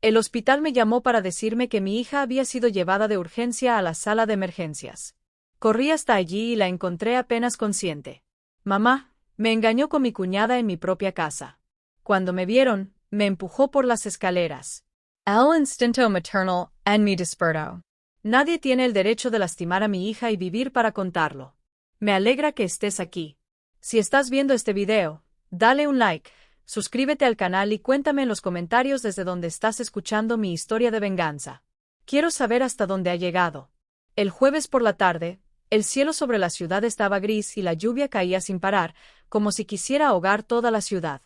El hospital me llamó para decirme que mi hija había sido llevada de urgencia a la sala de emergencias. Corrí hasta allí y la encontré apenas consciente. Mamá, me engañó con mi cuñada en mi propia casa. Cuando me vieron, me empujó por las escaleras. El instinto maternal en mi despertó. Nadie tiene el derecho de lastimar a mi hija y vivir para contarlo. Me alegra que estés aquí. Si estás viendo este video, dale un like, suscríbete al canal y cuéntame en los comentarios desde donde estás escuchando mi historia de venganza. Quiero saber hasta dónde ha llegado. El jueves por la tarde, el cielo sobre la ciudad estaba gris y la lluvia caía sin parar, como si quisiera ahogar toda la ciudad.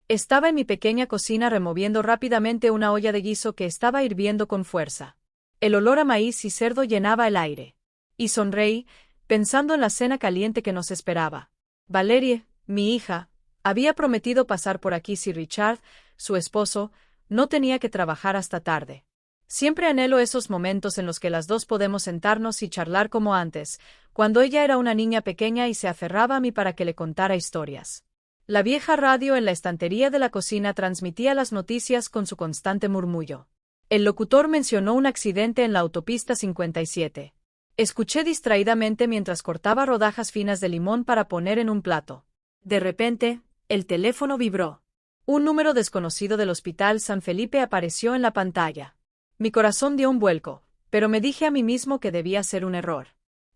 Estaba en mi pequeña cocina removiendo rápidamente una olla de guiso que estaba hirviendo con fuerza. El olor a maíz y cerdo llenaba el aire. Y sonreí, pensando en la cena caliente que nos esperaba. Valerie, mi hija, había prometido pasar por aquí si Richard, su esposo, no tenía que trabajar hasta tarde. Siempre anhelo esos momentos en los que las dos podemos sentarnos y charlar como antes, cuando ella era una niña pequeña y se aferraba a mí para que le contara historias. La vieja radio en la estantería de la cocina transmitía las noticias con su constante murmullo. El locutor mencionó un accidente en la autopista 57. Escuché distraídamente mientras cortaba rodajas finas de limón para poner en un plato. De repente, el teléfono vibró. Un número desconocido del Hospital San Felipe apareció en la pantalla. Mi corazón dio un vuelco, pero me dije a mí mismo que debía ser un error.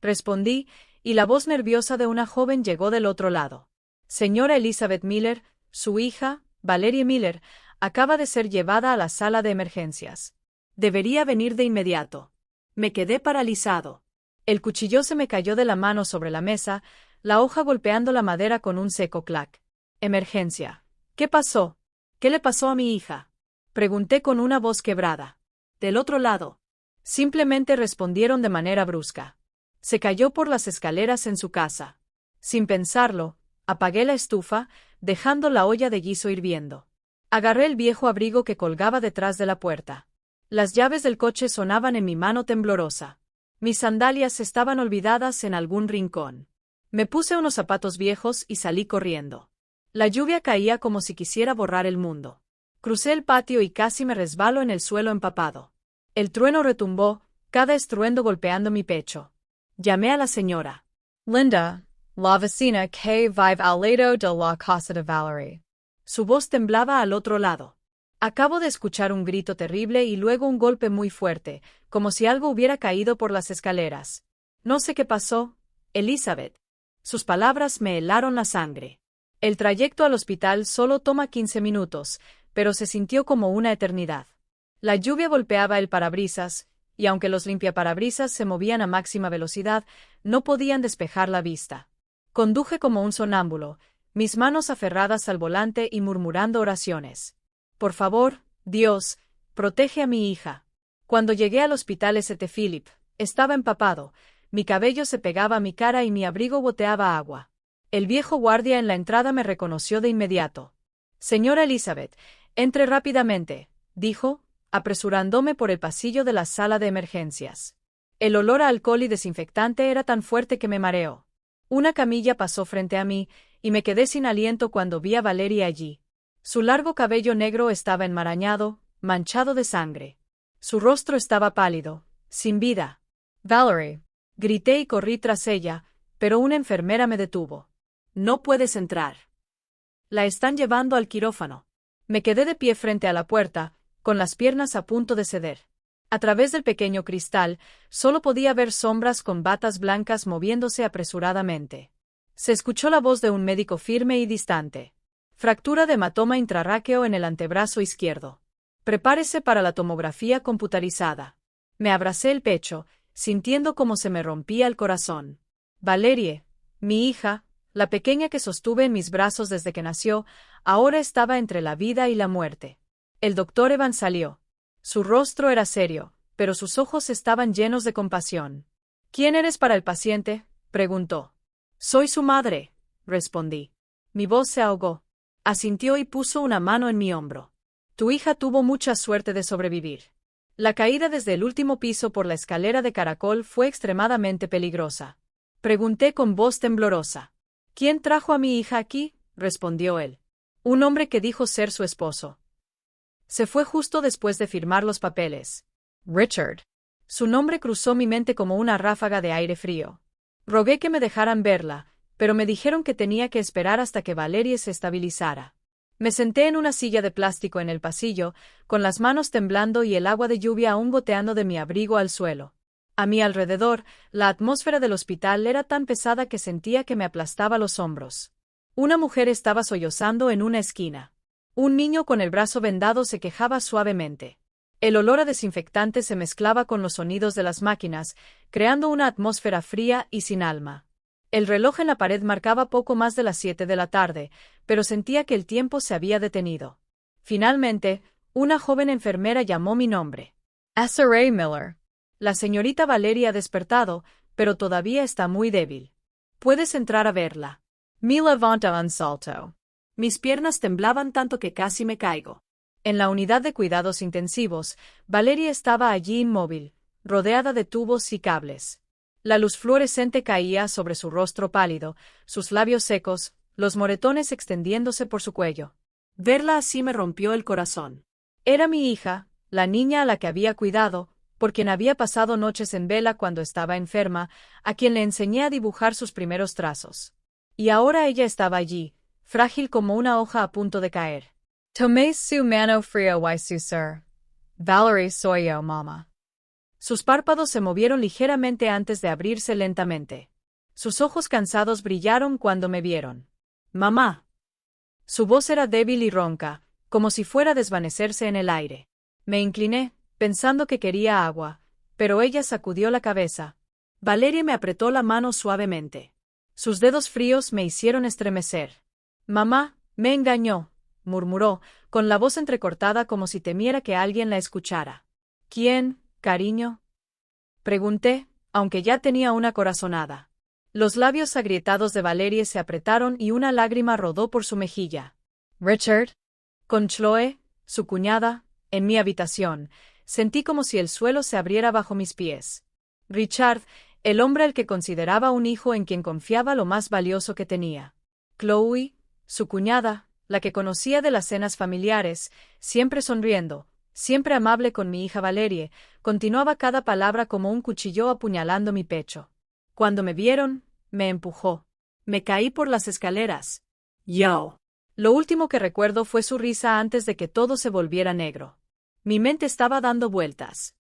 Respondí, y la voz nerviosa de una joven llegó del otro lado. Señora Elizabeth Miller, su hija, Valerie Miller, acaba de ser llevada a la sala de emergencias. Debería venir de inmediato. Me quedé paralizado. El cuchillo se me cayó de la mano sobre la mesa, la hoja golpeando la madera con un seco clac. Emergencia. ¿Qué pasó? ¿Qué le pasó a mi hija? Pregunté con una voz quebrada. Del otro lado. Simplemente respondieron de manera brusca. Se cayó por las escaleras en su casa. Sin pensarlo, apagué la estufa, dejando la olla de guiso hirviendo. Agarré el viejo abrigo que colgaba detrás de la puerta. Las llaves del coche sonaban en mi mano temblorosa. Mis sandalias estaban olvidadas en algún rincón. Me puse unos zapatos viejos y salí corriendo. La lluvia caía como si quisiera borrar el mundo. Crucé el patio y casi me resbalo en el suelo empapado. El trueno retumbó, cada estruendo golpeando mi pecho. Llamé a la señora Linda, la vecina que vive al lado de la casa de Valerie. Su voz temblaba al otro lado. Acabo de escuchar un grito terrible y luego un golpe muy fuerte, como si algo hubiera caído por las escaleras. No sé qué pasó, Elizabeth. Sus palabras me helaron la sangre. El trayecto al hospital solo toma 15 minutos, pero se sintió como una eternidad. La lluvia golpeaba el parabrisas, y aunque los limpiaparabrisas se movían a máxima velocidad, no podían despejar la vista. Conduje como un sonámbulo, mis manos aferradas al volante y murmurando oraciones. Por favor, Dios, protege a mi hija. Cuando llegué al hospital St. Philip, estaba empapado, mi cabello se pegaba a mi cara y mi abrigo goteaba agua. El viejo guardia en la entrada me reconoció de inmediato. Señora Elizabeth, entre rápidamente, dijo, apresurándome por el pasillo de la sala de emergencias. El olor a alcohol y desinfectante era tan fuerte que me mareó. Una camilla pasó frente a mí, y me quedé sin aliento cuando vi a Valerie allí. Su largo cabello negro estaba enmarañado, manchado de sangre. Su rostro estaba pálido, sin vida. Valerie. Grité y corrí tras ella, pero una enfermera me detuvo. No puedes entrar. La están llevando al quirófano. Me quedé de pie frente a la puerta, con las piernas a punto de ceder. A través del pequeño cristal, solo podía ver sombras con batas blancas moviéndose apresuradamente. Se escuchó la voz de un médico firme y distante. Fractura de hematoma intrarráqueo en el antebrazo izquierdo. Prepárese para la tomografía computarizada. Me abracé el pecho, sintiendo cómo se me rompía el corazón. Valerie, mi hija, la pequeña que sostuve en mis brazos desde que nació, ahora estaba entre la vida y la muerte. El doctor Evans salió. Su rostro era serio, pero sus ojos estaban llenos de compasión. ¿Quién eres para el paciente?, preguntó. Soy su madre, respondí. Mi voz se ahogó. Asintió y puso una mano en mi hombro. Tu hija tuvo mucha suerte de sobrevivir. La caída desde el último piso por la escalera de caracol fue extremadamente peligrosa. Pregunté con voz temblorosa. ¿Quién trajo a mi hija aquí?, respondió él. Un hombre que dijo ser su esposo. Se fue justo después de firmar los papeles. Richard. Su nombre cruzó mi mente como una ráfaga de aire frío. Rogué que me dejaran verla, pero me dijeron que tenía que esperar hasta que Valerie se estabilizara. Me senté en una silla de plástico en el pasillo, con las manos temblando y el agua de lluvia aún goteando de mi abrigo al suelo. A mi alrededor, la atmósfera del hospital era tan pesada que sentía que me aplastaba los hombros. Una mujer estaba sollozando en una esquina. Un niño con el brazo vendado se quejaba suavemente. El olor a desinfectante se mezclaba con los sonidos de las máquinas, creando una atmósfera fría y sin alma. El reloj en la pared marcaba poco más de las 7 de la tarde, pero sentía que el tiempo se había detenido. Finalmente, una joven enfermera llamó mi nombre. Desiree Miller. La señorita Valerie ha despertado, pero todavía está muy débil. Puedes entrar a verla. Me levanta un salto. Mis piernas temblaban tanto que casi me caigo. En la unidad de cuidados intensivos, Valerie estaba allí inmóvil, rodeada de tubos y cables. La luz fluorescente caía sobre su rostro pálido, sus labios secos, los moretones extendiéndose por su cuello. Verla así me rompió el corazón. Era mi hija, la niña a la que había cuidado, por quien había pasado noches en vela cuando estaba enferma, a quien le enseñé a dibujar sus primeros trazos. Y ahora ella estaba allí, frágil como una hoja a punto de caer. Tomé su mano fría y su sir. Valerie soy yo, mamá. Sus párpados se movieron ligeramente antes de abrirse lentamente. Sus ojos cansados brillaron cuando me vieron. Mamá. Su voz era débil y ronca, como si fuera a desvanecerse en el aire. Me incliné, pensando que quería agua, pero ella sacudió la cabeza. Valerie me apretó la mano suavemente. Sus dedos fríos me hicieron estremecer. Mamá, me engañó, murmuró, con la voz entrecortada como si temiera que alguien la escuchara. ¿Quién, cariño? Pregunté, aunque ya tenía una corazonada. Los labios agrietados de Valerie se apretaron y una lágrima rodó por su mejilla. Richard. Con Chloe, su cuñada, en mi habitación, sentí como si el suelo se abriera bajo mis pies. Richard, el hombre al que consideraba un hijo en quien confiaba lo más valioso que tenía. Chloe, su cuñada, la que conocía de las cenas familiares, siempre sonriendo, siempre amable con mi hija Valerie, continuaba cada palabra como un cuchillo apuñalando mi pecho. Cuando me vieron, me empujó. Me caí por las escaleras. Yo. Lo último que recuerdo fue su risa antes de que todo se volviera negro. Mi mente estaba dando vueltas.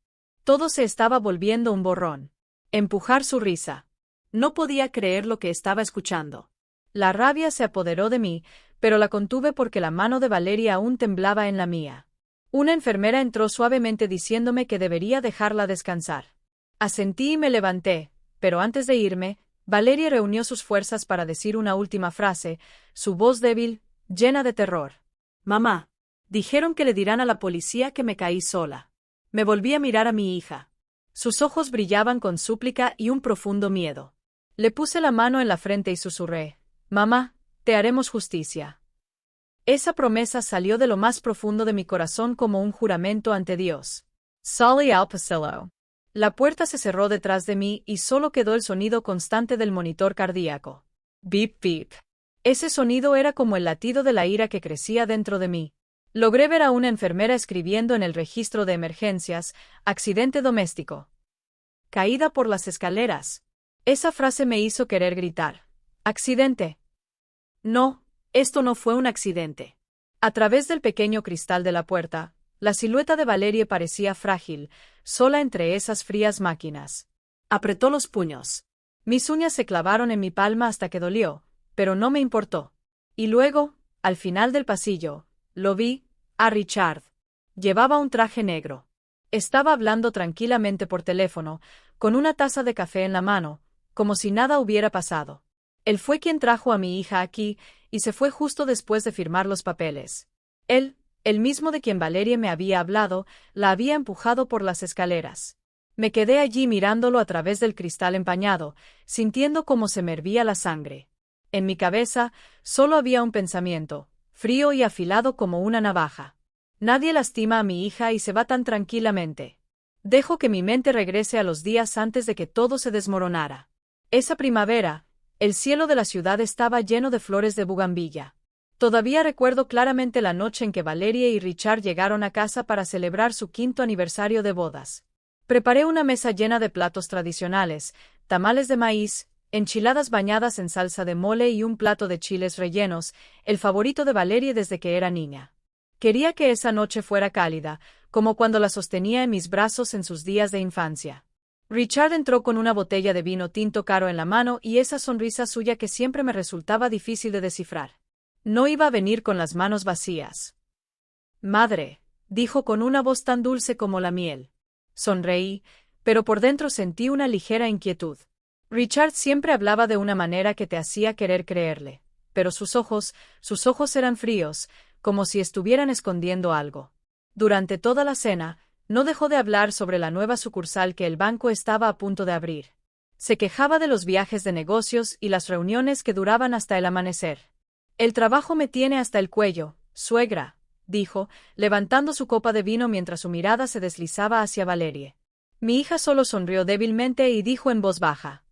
Todo se estaba volviendo un borrón. Empujar su risa. No podía creer lo que estaba escuchando. La rabia se apoderó de mí, pero la contuve porque la mano de Valerie aún temblaba en la mía. Una enfermera entró suavemente diciéndome que debería dejarla descansar. Asentí y me levanté, pero antes de irme, Valerie reunió sus fuerzas para decir una última frase, su voz débil, llena de terror. Mamá. Dijeron que le dirán a la policía que me caí sola. Me volví a mirar a mi hija. Sus ojos brillaban con súplica y un profundo miedo. Le puse la mano en la frente y susurré, Mamá, te haremos justicia. Esa promesa salió de lo más profundo de mi corazón como un juramento ante Dios. Salí al pasillo. La puerta se cerró detrás de mí y solo quedó el sonido constante del monitor cardíaco. Beep, beep. Ese sonido era como el latido de la ira que crecía dentro de mí. Logré ver a una enfermera escribiendo en el registro de emergencias, accidente doméstico. Caída por las escaleras. Esa frase me hizo querer gritar. ¿Accidente? No, esto no fue un accidente. A través del pequeño cristal de la puerta, la silueta de Valerie parecía frágil, sola entre esas frías máquinas. Apretó los puños. Mis uñas se clavaron en mi palma hasta que dolió, pero no me importó. Y luego, al final del pasillo, lo vi, a Richard. Llevaba un traje negro. Estaba hablando tranquilamente por teléfono, con una taza de café en la mano, como si nada hubiera pasado. Él fue quien trajo a mi hija aquí, y se fue justo después de firmar los papeles. Él, el mismo de quien Valerie me había hablado, la había empujado por las escaleras. Me quedé allí mirándolo a través del cristal empañado, sintiendo cómo se me hervía la sangre. En mi cabeza, solo había un pensamiento, frío y afilado como una navaja. Nadie lastima a mi hija y se va tan tranquilamente. Dejo que mi mente regrese a los días antes de que todo se desmoronara. Esa primavera, el cielo de la ciudad estaba lleno de flores de bugambilla. Todavía recuerdo claramente la noche en que Valerie y Richard llegaron a casa para celebrar su 5º aniversario de bodas. Preparé una mesa llena de platos tradicionales, tamales de maíz, enchiladas bañadas en salsa de mole y un plato de chiles rellenos, el favorito de Valerie desde que era niña. Quería que esa noche fuera cálida, como cuando la sostenía en mis brazos en sus días de infancia. Richard entró con una botella de vino tinto caro en la mano y esa sonrisa suya que siempre me resultaba difícil de descifrar. No iba a venir con las manos vacías. Madre, dijo con una voz tan dulce como la miel. Sonreí, pero por dentro sentí una ligera inquietud. Richard siempre hablaba de una manera que te hacía querer creerle, pero sus ojos eran fríos, como si estuvieran escondiendo algo. Durante toda la cena, no dejó de hablar sobre la nueva sucursal que el banco estaba a punto de abrir. Se quejaba de los viajes de negocios y las reuniones que duraban hasta el amanecer. El trabajo me tiene hasta el cuello, suegra, dijo, levantando su copa de vino mientras su mirada se deslizaba hacia Valerie. Mi hija solo sonrió débilmente y dijo en voz baja.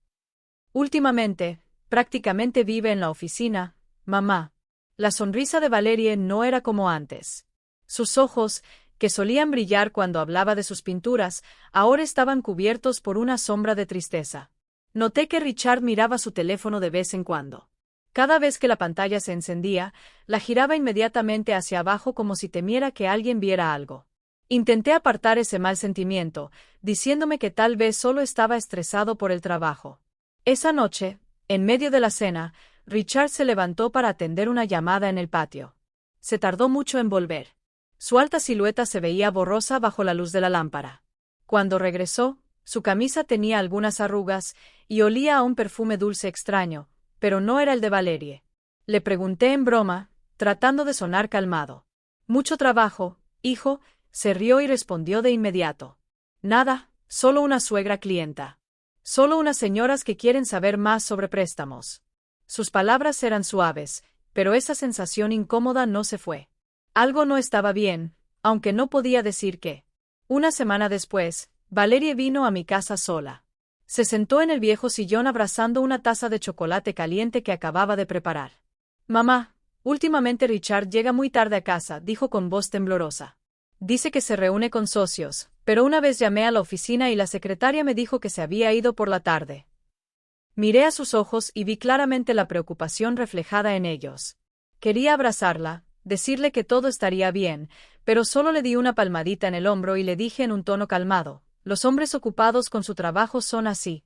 Últimamente, prácticamente vive en la oficina, mamá. La sonrisa de Valerie no era como antes. Sus ojos, que solían brillar cuando hablaba de sus pinturas, ahora estaban cubiertos por una sombra de tristeza. Noté que Richard miraba su teléfono de vez en cuando. Cada vez que la pantalla se encendía, la giraba inmediatamente hacia abajo como si temiera que alguien viera algo. Intenté apartar ese mal sentimiento, diciéndome que tal vez solo estaba estresado por el trabajo. Esa noche, en medio de la cena, Richard se levantó para atender una llamada en el patio. Se tardó mucho en volver. Su alta silueta se veía borrosa bajo la luz de la lámpara. Cuando regresó, su camisa tenía algunas arrugas y olía a un perfume dulce extraño, pero no era el de Valerie. Le pregunté en broma, tratando de sonar calmado. «¿Mucho trabajo, hijo?», se rió y respondió de inmediato. «Nada, solo una suegra clienta. Solo unas señoras que quieren saber más sobre préstamos». Sus palabras eran suaves, pero esa sensación incómoda no se fue. Algo no estaba bien, aunque no podía decir qué. Una semana después, Valerie vino a mi casa sola. Se sentó en el viejo sillón abrazando una taza de chocolate caliente que acababa de preparar. «Mamá, últimamente Richard llega muy tarde a casa», dijo con voz temblorosa. «Dice que se reúne con socios, pero una vez llamé a la oficina y la secretaria me dijo que se había ido por la tarde». Miré a sus ojos y vi claramente la preocupación reflejada en ellos. Quería abrazarla, decirle que todo estaría bien, pero solo le di una palmadita en el hombro y le dije en un tono calmado: «Los hombres ocupados con su trabajo son así.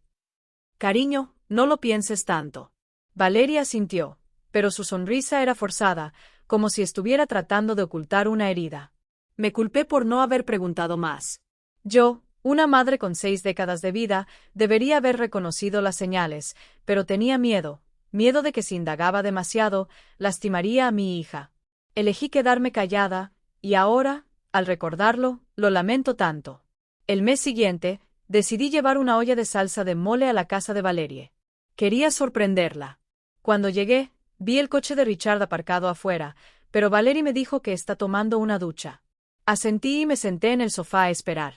Cariño, no lo pienses tanto». Valerie asintió, pero su sonrisa era forzada, como si estuviera tratando de ocultar una herida. Me culpé por no haber preguntado más. Yo, una madre con 6 décadas de vida, debería haber reconocido las señales, pero tenía miedo de que si indagaba demasiado, lastimaría a mi hija. Elegí quedarme callada, y ahora, al recordarlo, lo lamento tanto. El mes siguiente, decidí llevar una olla de salsa de mole a la casa de Valerie. Quería sorprenderla. Cuando llegué, vi el coche de Richard aparcado afuera, pero Valerie me dijo que está tomando una ducha. Asentí y me senté en el sofá a esperar.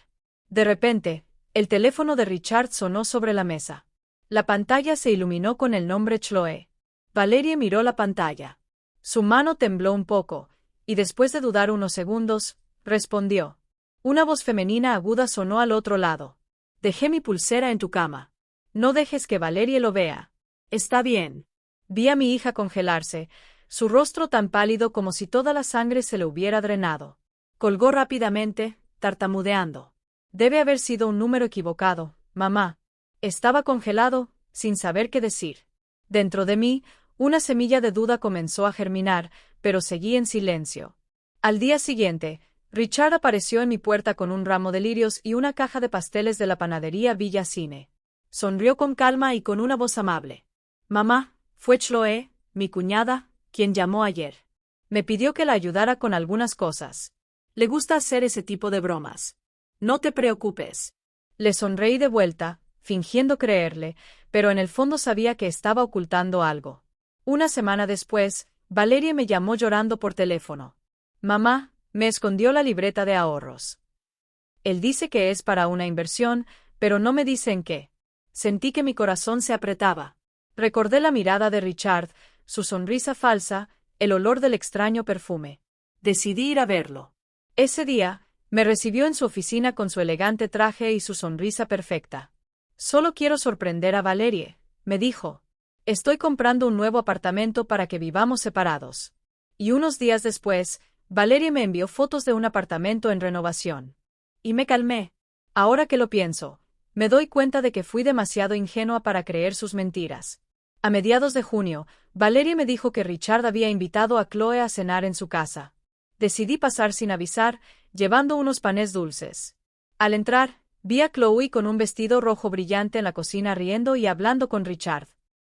De repente, el teléfono de Richard sonó sobre la mesa. La pantalla se iluminó con el nombre Chloe. Valerie miró la pantalla. Su mano tembló un poco, y después de dudar unos segundos, respondió. Una voz femenina aguda sonó al otro lado. «Dejé mi pulsera en tu cama. No dejes que Valerie lo vea. Está bien». Vi a mi hija congelarse, su rostro tan pálido como si toda la sangre se le hubiera drenado. Colgó rápidamente, tartamudeando. «Debe haber sido un número equivocado, mamá». Estaba congelado, sin saber qué decir. Dentro de mí, una semilla de duda comenzó a germinar, pero seguí en silencio. Al día siguiente, Richard apareció en mi puerta con un ramo de lirios y una caja de pasteles de la panadería Villa Cine. Sonrió con calma y con una voz amable. «Mamá, fue Chloe, mi cuñada, quien llamó ayer. Me pidió que la ayudara con algunas cosas. Le gusta hacer ese tipo de bromas. No te preocupes». Le sonreí de vuelta, fingiendo creerle, pero en el fondo sabía que estaba ocultando algo. Una semana después, Valerie me llamó llorando por teléfono. «Mamá, me escondió la libreta de ahorros. Él dice que es para una inversión, pero no me dice en qué». Sentí que mi corazón se apretaba. Recordé la mirada de Richard, su sonrisa falsa, el olor del extraño perfume. Decidí ir a verlo. Ese día, me recibió en su oficina con su elegante traje y su sonrisa perfecta. Solo quiero sorprender a Valerie, me dijo. Estoy comprando un nuevo apartamento para que vivamos separados. Y unos días después, Valerie me envió fotos de un apartamento en renovación. Y me calmé. Ahora que lo pienso, me doy cuenta de que fui demasiado ingenua para creer sus mentiras. A mediados de junio, Valerie me dijo que Richard había invitado a Chloe a cenar en su casa. Decidí pasar sin avisar, llevando unos panes dulces. Al entrar, vi a Chloe con un vestido rojo brillante en la cocina riendo y hablando con Richard.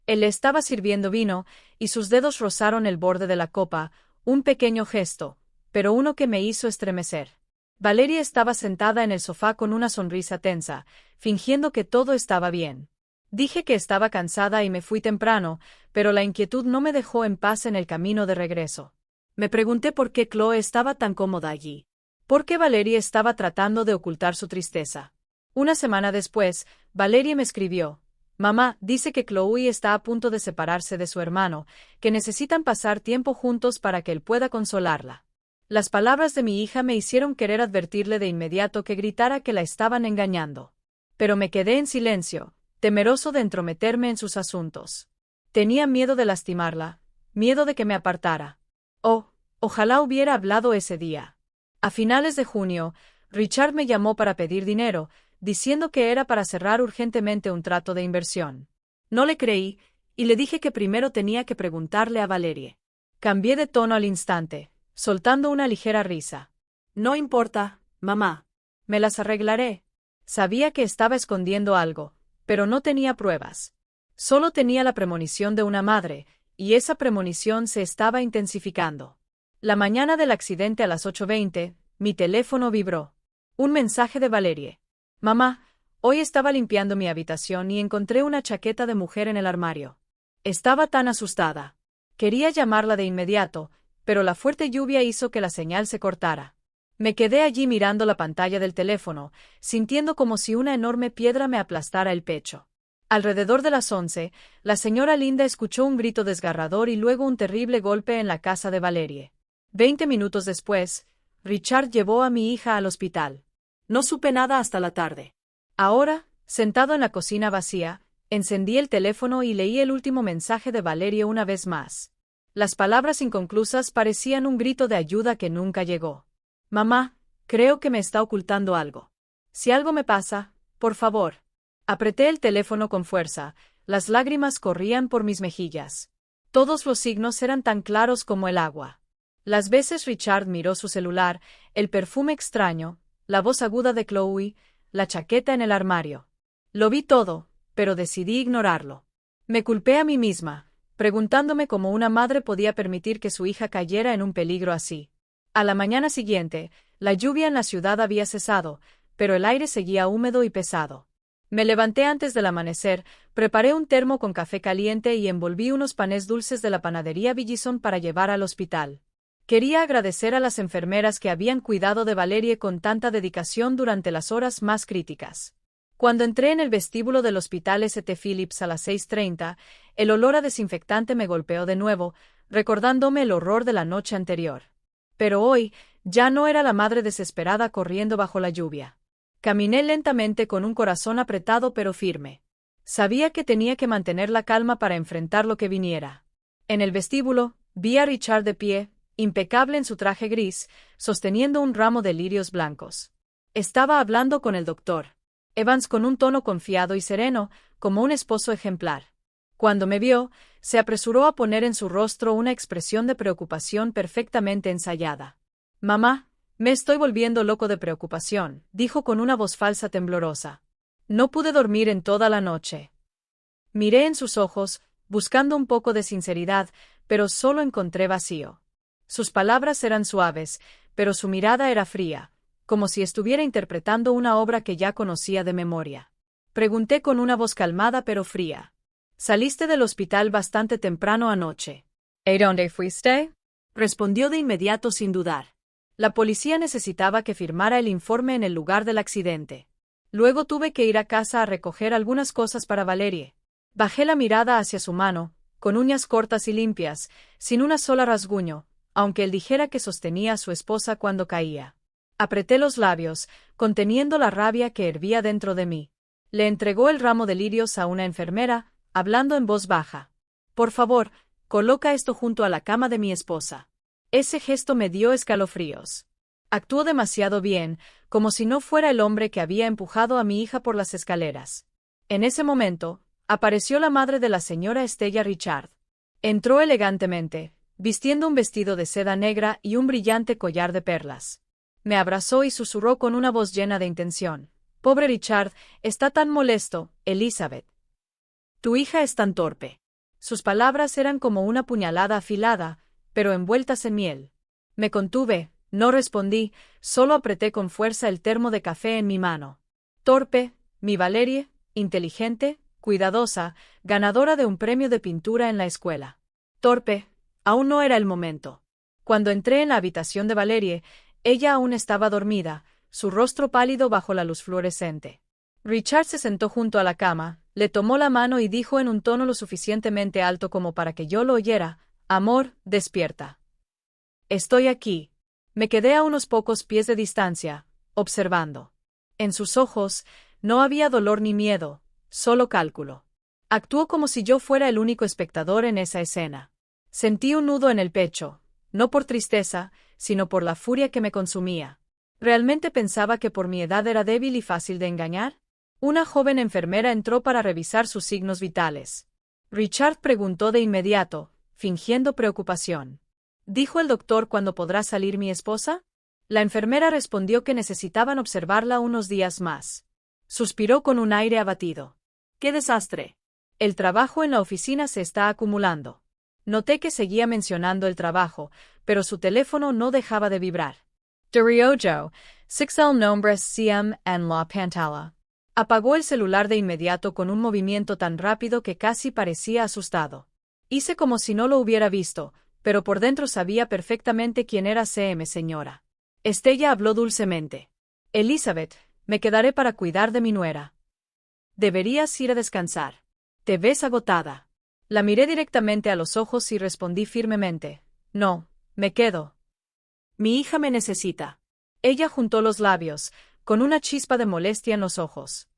Él le estaba sirviendo vino, y sus dedos rozaron el borde de la copa, un pequeño gesto, pero uno que me hizo estremecer. Valerie estaba sentada en el sofá con una sonrisa tensa, fingiendo que todo estaba bien. Dije que estaba cansada y me fui temprano, pero la inquietud no me dejó en paz en el camino de regreso. Me pregunté por qué Chloe estaba tan cómoda allí. ¿Por qué Valerie estaba tratando de ocultar su tristeza? Una semana después, Valerie me escribió: Mamá, dice que Chloe está a punto de separarse de su hermano, que necesitan pasar tiempo juntos para que él pueda consolarla. Las palabras de mi hija me hicieron querer advertirle de inmediato que gritara que la estaban engañando. Pero me quedé en silencio, temeroso de entrometerme en sus asuntos. Tenía miedo de lastimarla, miedo de que me apartara. Oh, ojalá hubiera hablado ese día. A finales de junio, Richard me llamó para pedir dinero, diciendo que era para cerrar urgentemente un trato de inversión. No le creí, y le dije que primero tenía que preguntarle a Valerie. Cambié de tono al instante, soltando una ligera risa. No importa, mamá. Me las arreglaré. Sabía que estaba escondiendo algo, pero no tenía pruebas. Solo tenía la premonición de una madre, y esa premonición se estaba intensificando. La mañana del accidente a las 8:20, mi teléfono vibró. Un mensaje de Valerie. Mamá, hoy estaba limpiando mi habitación y encontré una chaqueta de mujer en el armario. Estaba tan asustada. Quería llamarla de inmediato, pero la fuerte lluvia hizo que la señal se cortara. Me quedé allí mirando la pantalla del teléfono, sintiendo como si una enorme piedra me aplastara el pecho. Alrededor de las 11, la señora Linda escuchó un grito desgarrador y luego un terrible golpe en la casa de Valerie. 20 minutos después, Richard llevó a mi hija al hospital. No supe nada hasta la tarde. Ahora, sentado en la cocina vacía, encendí el teléfono y leí el último mensaje de Valerie una vez más. Las palabras inconclusas parecían un grito de ayuda que nunca llegó. Mamá, creo que me está ocultando algo. Si algo me pasa, por favor. Apreté el teléfono con fuerza, las lágrimas corrían por mis mejillas. Todos los signos eran tan claros como el agua. Las veces Richard miró su celular, el perfume extraño, la voz aguda de Chloe, la chaqueta en el armario. Lo vi todo, pero decidí ignorarlo. Me culpé a mí misma, preguntándome cómo una madre podía permitir que su hija cayera en un peligro así. A la mañana siguiente, la lluvia en la ciudad había cesado, pero el aire seguía húmedo y pesado. Me levanté antes del amanecer, preparé un termo con café caliente y envolví unos panes dulces de la panadería Billison para llevar al hospital. Quería agradecer a las enfermeras que habían cuidado de Valerie con tanta dedicación durante las horas más críticas. Cuando entré en el vestíbulo del hospital St. Phillips a las 6:30, el olor a desinfectante me golpeó de nuevo, recordándome el horror de la noche anterior. Pero hoy, ya no era la madre desesperada corriendo bajo la lluvia. Caminé lentamente con un corazón apretado pero firme. Sabía que tenía que mantener la calma para enfrentar lo que viniera. En el vestíbulo, vi a Richard de pie, impecable en su traje gris, sosteniendo un ramo de lirios blancos. Estaba hablando con el doctor Evans con un tono confiado y sereno, como un esposo ejemplar. Cuando me vio, se apresuró a poner en su rostro una expresión de preocupación perfectamente ensayada. Mamá, me estoy volviendo loco de preocupación, dijo con una voz falsa temblorosa. No pude dormir en toda la noche. Miré en sus ojos, buscando un poco de sinceridad, pero solo encontré vacío. Sus palabras eran suaves, pero su mirada era fría, como si estuviera interpretando una obra que ya conocía de memoria. Pregunté con una voz calmada pero fría. «¿Saliste del hospital bastante temprano anoche?» «¿Y dónde fuiste?» Respondió de inmediato sin dudar. La policía necesitaba que firmara el informe en el lugar del accidente. Luego tuve que ir a casa a recoger algunas cosas para Valerie. Bajé la mirada hacia su mano, con uñas cortas y limpias, sin una sola rasguño, aunque él dijera que sostenía a su esposa cuando caía. Apreté los labios, conteniendo la rabia que hervía dentro de mí. Le entregó el ramo de lirios a una enfermera, hablando en voz baja. Por favor, coloca esto junto a la cama de mi esposa. Ese gesto me dio escalofríos. Actuó demasiado bien, como si no fuera el hombre que había empujado a mi hija por las escaleras. En ese momento, apareció la madre de la señora Estella Richard. Entró elegantemente, vistiendo un vestido de seda negra y un brillante collar de perlas. Me abrazó y susurró con una voz llena de intención. Pobre Richard, está tan molesto, Elizabeth. Tu hija es tan torpe. Sus palabras eran como una puñalada afilada, pero envueltas en miel. Me contuve, no respondí, solo apreté con fuerza el termo de café en mi mano. Torpe, mi Valerie, inteligente, cuidadosa, ganadora de un premio de pintura en la escuela. Torpe, aún no era el momento. Cuando entré en la habitación de Valerie, ella aún estaba dormida, su rostro pálido bajo la luz fluorescente. Richard se sentó junto a la cama, le tomó la mano y dijo en un tono lo suficientemente alto como para que yo lo oyera: «Amor, despierta». «Estoy aquí». Me quedé a unos pocos pies de distancia, observando. En sus ojos no había dolor ni miedo, solo cálculo. Actuó como si yo fuera el único espectador en esa escena. Sentí un nudo en el pecho, no por tristeza, sino por la furia que me consumía. ¿Realmente pensaba que por mi edad era débil y fácil de engañar? Una joven enfermera entró para revisar sus signos vitales. Richard preguntó de inmediato, fingiendo preocupación. ¿Dijo el doctor cuándo podrá salir mi esposa? La enfermera respondió que necesitaban observarla unos días más. Suspiró con un aire abatido. ¡Qué desastre! El trabajo en la oficina se está acumulando. Noté que seguía mencionando el trabajo, pero su teléfono no dejaba de vibrar. Deriojo, 6 nombres CM en la pantalla. Apagó el celular de inmediato con un movimiento tan rápido que casi parecía asustado. Hice como si no lo hubiera visto, pero por dentro sabía perfectamente quién era CM, señora. Estella habló dulcemente. Elizabeth, me quedaré para cuidar de mi nuera. Deberías ir a descansar. Te ves agotada. La miré directamente a los ojos y respondí firmemente. No, me quedo. Mi hija me necesita. Ella juntó los labios, con una chispa de molestia en los ojos.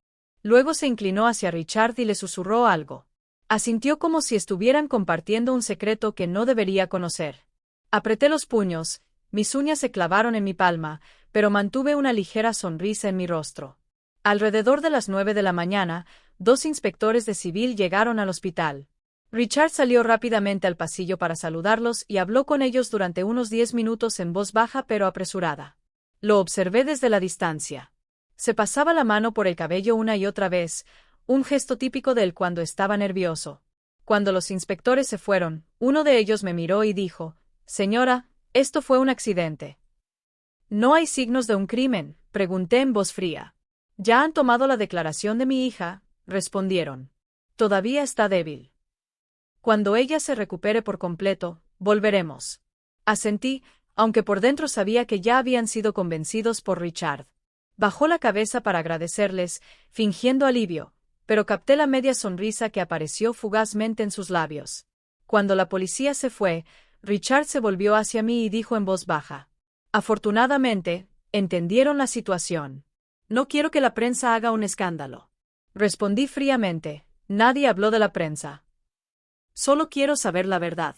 Luego se inclinó hacia Richard y le susurró algo. Asintió como si estuvieran compartiendo un secreto que no debería conocer. Apreté los puños, mis uñas se clavaron en mi palma, pero mantuve una ligera sonrisa en mi rostro. Alrededor de las 9 de la mañana, 2 inspectores de civil llegaron al hospital. Richard salió rápidamente al pasillo para saludarlos y habló con ellos durante unos 10 minutos en voz baja pero apresurada. Lo observé desde la distancia. Se pasaba la mano por el cabello una y otra vez, un gesto típico de él cuando estaba nervioso. Cuando los inspectores se fueron, uno de ellos me miró y dijo: «Señora, esto fue un accidente». «¿No hay signos de un crimen?», pregunté en voz fría. «Ya han tomado la declaración de mi hija», respondieron. «Todavía está débil. Cuando ella se recupere por completo, volveremos». Asentí, aunque por dentro sabía que ya habían sido convencidos por Richard. Bajó la cabeza para agradecerles, fingiendo alivio, pero capté la media sonrisa que apareció fugazmente en sus labios. Cuando la policía se fue, Richard se volvió hacia mí y dijo en voz baja: «Afortunadamente, entendieron la situación. No quiero que la prensa haga un escándalo». Respondí fríamente: «Nadie habló de la prensa. Solo quiero saber la verdad».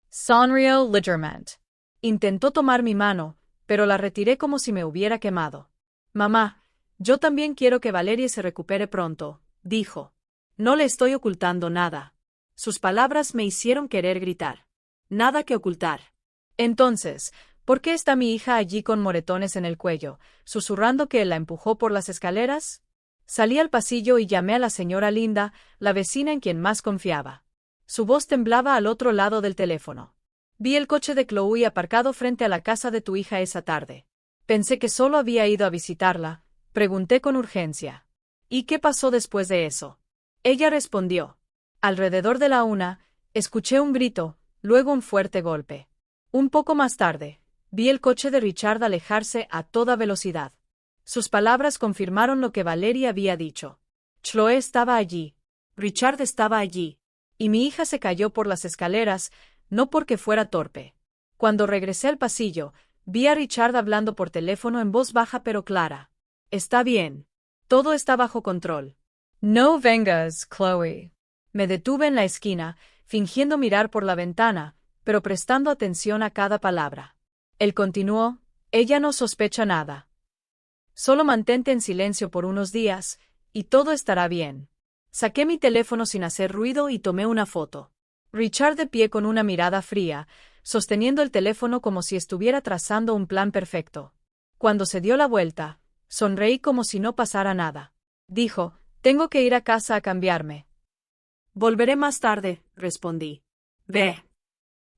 Sonrió ligeramente. Intentó tomar mi mano, pero la retiré como si me hubiera quemado. «Mamá, yo también quiero que Valerie se recupere pronto», dijo. «No le estoy ocultando nada». Sus palabras me hicieron querer gritar. «Nada que ocultar». Entonces, ¿por qué está mi hija allí con moretones en el cuello, susurrando que él la empujó por las escaleras? Salí al pasillo y llamé a la señora Linda, la vecina en quien más confiaba. Su voz temblaba al otro lado del teléfono. «Vi el coche de Chloe aparcado frente a la casa de tu hija esa tarde. Pensé que solo había ido a visitarla», pregunté con urgencia. «¿Y qué pasó después de eso?». Ella respondió. Alrededor de la 1, escuché un grito, luego un fuerte golpe. Un poco más tarde, vi el coche de Richard alejarse a toda velocidad. Sus palabras confirmaron lo que Valerie había dicho. Chloe estaba allí. Richard estaba allí. Y mi hija se cayó por las escaleras, no porque fuera torpe. Cuando regresé al pasillo, vi a Richard hablando por teléfono en voz baja pero clara. Está bien. Todo está bajo control. No vengas, Chloe. Me detuve en la esquina, fingiendo mirar por la ventana, pero prestando atención a cada palabra. Él continuó, ella no sospecha nada. Solo mantente en silencio por unos días, y todo estará bien. Saqué mi teléfono sin hacer ruido y tomé una foto. Richard de pie con una mirada fría, sosteniendo el teléfono como si estuviera trazando un plan perfecto. Cuando se dio la vuelta, sonreí como si no pasara nada. Dijo, tengo que ir a casa a cambiarme. Volveré más tarde, respondí. Ve.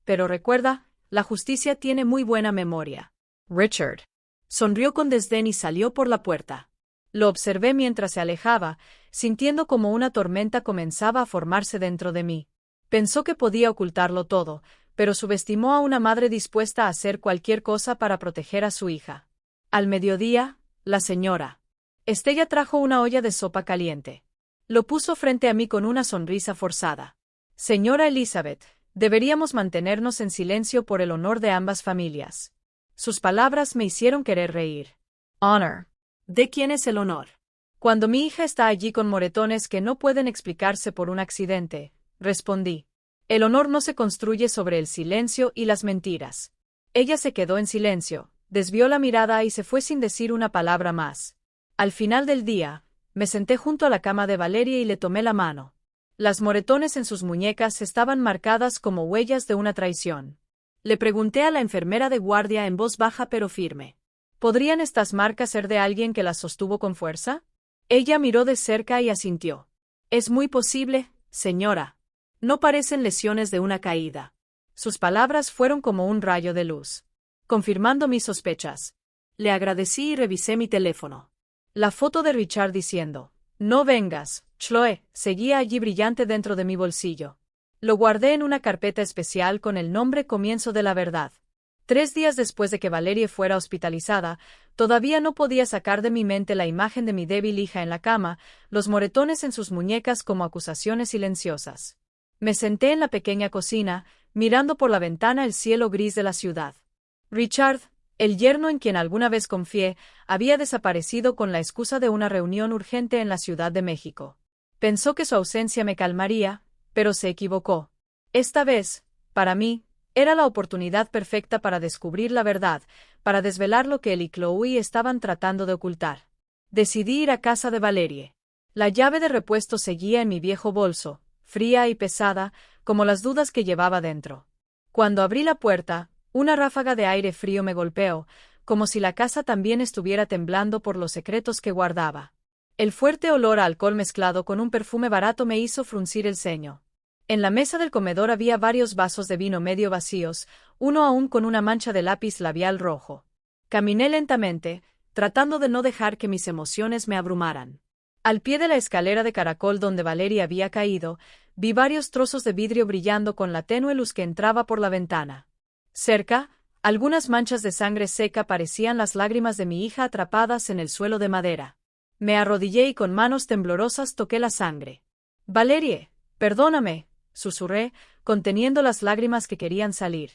Pero recuerda, la justicia tiene muy buena memoria. Richard. Sonrió con desdén y salió por la puerta. Lo observé mientras se alejaba, sintiendo como una tormenta comenzaba a formarse dentro de mí. Pensó que podía ocultarlo todo, pero subestimó a una madre dispuesta a hacer cualquier cosa para proteger a su hija. Al mediodía, la señora Estella trajo una olla de sopa caliente. Lo puso frente a mí con una sonrisa forzada. Señora Elizabeth, deberíamos mantenernos en silencio por el honor de ambas familias. Sus palabras me hicieron querer reír. Honor. ¿De quién es el honor? Cuando mi hija está allí con moretones que no pueden explicarse por un accidente, respondí. El honor no se construye sobre el silencio y las mentiras. Ella se quedó en silencio, desvió la mirada y se fue sin decir una palabra más. Al final del día, me senté junto a la cama de Valeria y le tomé la mano. Las moretones en sus muñecas estaban marcadas como huellas de una traición. Le pregunté a la enfermera de guardia en voz baja pero firme. ¿Podrían estas marcas ser de alguien que las sostuvo con fuerza? Ella miró de cerca y asintió. Es muy posible, señora. No parecen lesiones de una caída. Sus palabras fueron como un rayo de luz, confirmando mis sospechas. Le agradecí y revisé mi teléfono. La foto de Richard diciendo, no vengas, Chloe, seguía allí brillante dentro de mi bolsillo. Lo guardé en una carpeta especial con el nombre Comienzo de la Verdad. 3 días después de que Valerie fuera hospitalizada, todavía no podía sacar de mi mente la imagen de mi débil hija en la cama, los moretones en sus muñecas como acusaciones silenciosas. Me senté en la pequeña cocina, mirando por la ventana el cielo gris de la ciudad. Richard, el yerno en quien alguna vez confié, había desaparecido con la excusa de una reunión urgente en la Ciudad de México. Pensó que su ausencia me calmaría, pero se equivocó. Esta vez, para mí, era la oportunidad perfecta para descubrir la verdad, para desvelar lo que él y Chloe estaban tratando de ocultar. Decidí ir a casa de Valerie. La llave de repuesto seguía en mi viejo bolso, fría y pesada, como las dudas que llevaba dentro. Cuando abrí la puerta, una ráfaga de aire frío me golpeó, como si la casa también estuviera temblando por los secretos que guardaba. El fuerte olor a alcohol mezclado con un perfume barato me hizo fruncir el ceño. En la mesa del comedor había varios vasos de vino medio vacíos, uno aún con una mancha de lápiz labial rojo. Caminé lentamente, tratando de no dejar que mis emociones me abrumaran. Al pie de la escalera de caracol donde Valeria había caído, vi varios trozos de vidrio brillando con la tenue luz que entraba por la ventana. Cerca, algunas manchas de sangre seca parecían las lágrimas de mi hija atrapadas en el suelo de madera. Me arrodillé y con manos temblorosas toqué la sangre. Valerie, perdóname, susurré, conteniendo las lágrimas que querían salir.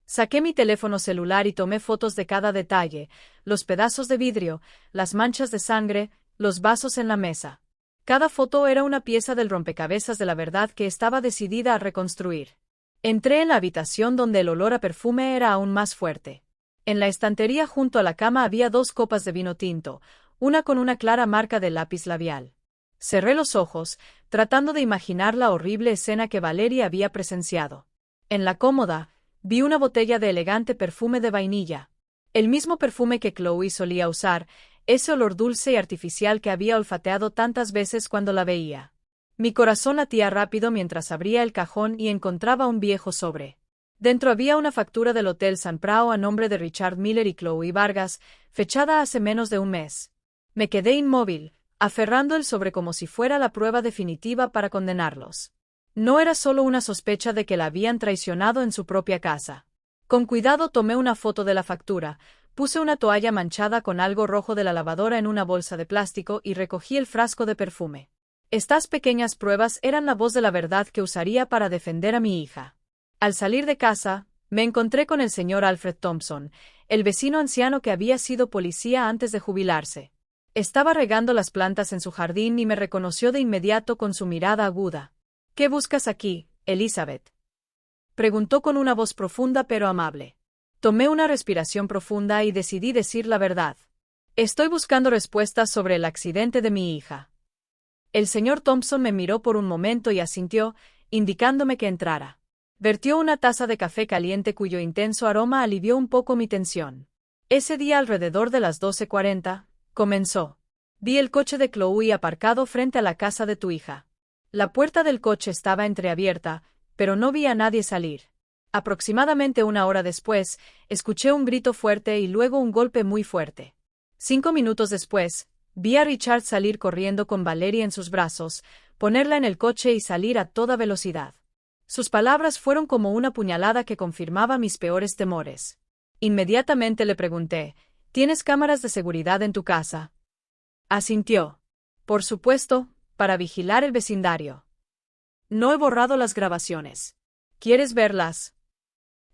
Saqué mi teléfono celular y tomé fotos de cada detalle, los pedazos de vidrio, las manchas de sangre, los vasos en la mesa. Cada foto era una pieza del rompecabezas de la verdad que estaba decidida a reconstruir. Entré en la habitación donde el olor a perfume era aún más fuerte. En la estantería junto a la cama había 2 copas de vino tinto, una con una clara marca de lápiz labial. Cerré los ojos, tratando de imaginar la horrible escena que Valeria había presenciado. En la cómoda, vi una botella de elegante perfume de vainilla. El mismo perfume que Chloe solía usar, ese olor dulce y artificial que había olfateado tantas veces cuando la veía. Mi corazón latía rápido mientras abría el cajón y encontraba un viejo sobre. Dentro había una factura del Hotel San Prao a nombre de Richard Miller y Chloe Vargas, fechada hace menos de un mes. Me quedé inmóvil, aferrando el sobre como si fuera la prueba definitiva para condenarlos. No era solo una sospecha de que la habían traicionado en su propia casa. Con cuidado tomé una foto de la factura, puse una toalla manchada con algo rojo de la lavadora en una bolsa de plástico y recogí el frasco de perfume. Estas pequeñas pruebas eran la voz de la verdad que usaría para defender a mi hija. Al salir de casa, me encontré con el señor Alfred Thompson, el vecino anciano que había sido policía antes de jubilarse. Estaba regando las plantas en su jardín y me reconoció de inmediato con su mirada aguda. ¿Qué buscas aquí, Elizabeth?, preguntó con una voz profunda pero amable. Tomé una respiración profunda y decidí decir la verdad. Estoy buscando respuestas sobre el accidente de mi hija. El señor Thompson me miró por un momento y asintió, indicándome que entrara. Vertió una taza de café caliente cuyo intenso aroma alivió un poco mi tensión. Ese día alrededor de las 12:40, comenzó. Vi el coche de Chloe aparcado frente a la casa de tu hija. La puerta del coche estaba entreabierta, pero no vi a nadie salir. Aproximadamente una hora después, escuché un grito fuerte y luego un golpe muy fuerte. 5 minutos después, vi a Richard salir corriendo con Valerie en sus brazos, ponerla en el coche y salir a toda velocidad. Sus palabras fueron como una puñalada que confirmaba mis peores temores. Inmediatamente le pregunté, ¿tienes cámaras de seguridad en tu casa? Asintió. Por supuesto, para vigilar el vecindario. No he borrado las grabaciones. ¿Quieres verlas?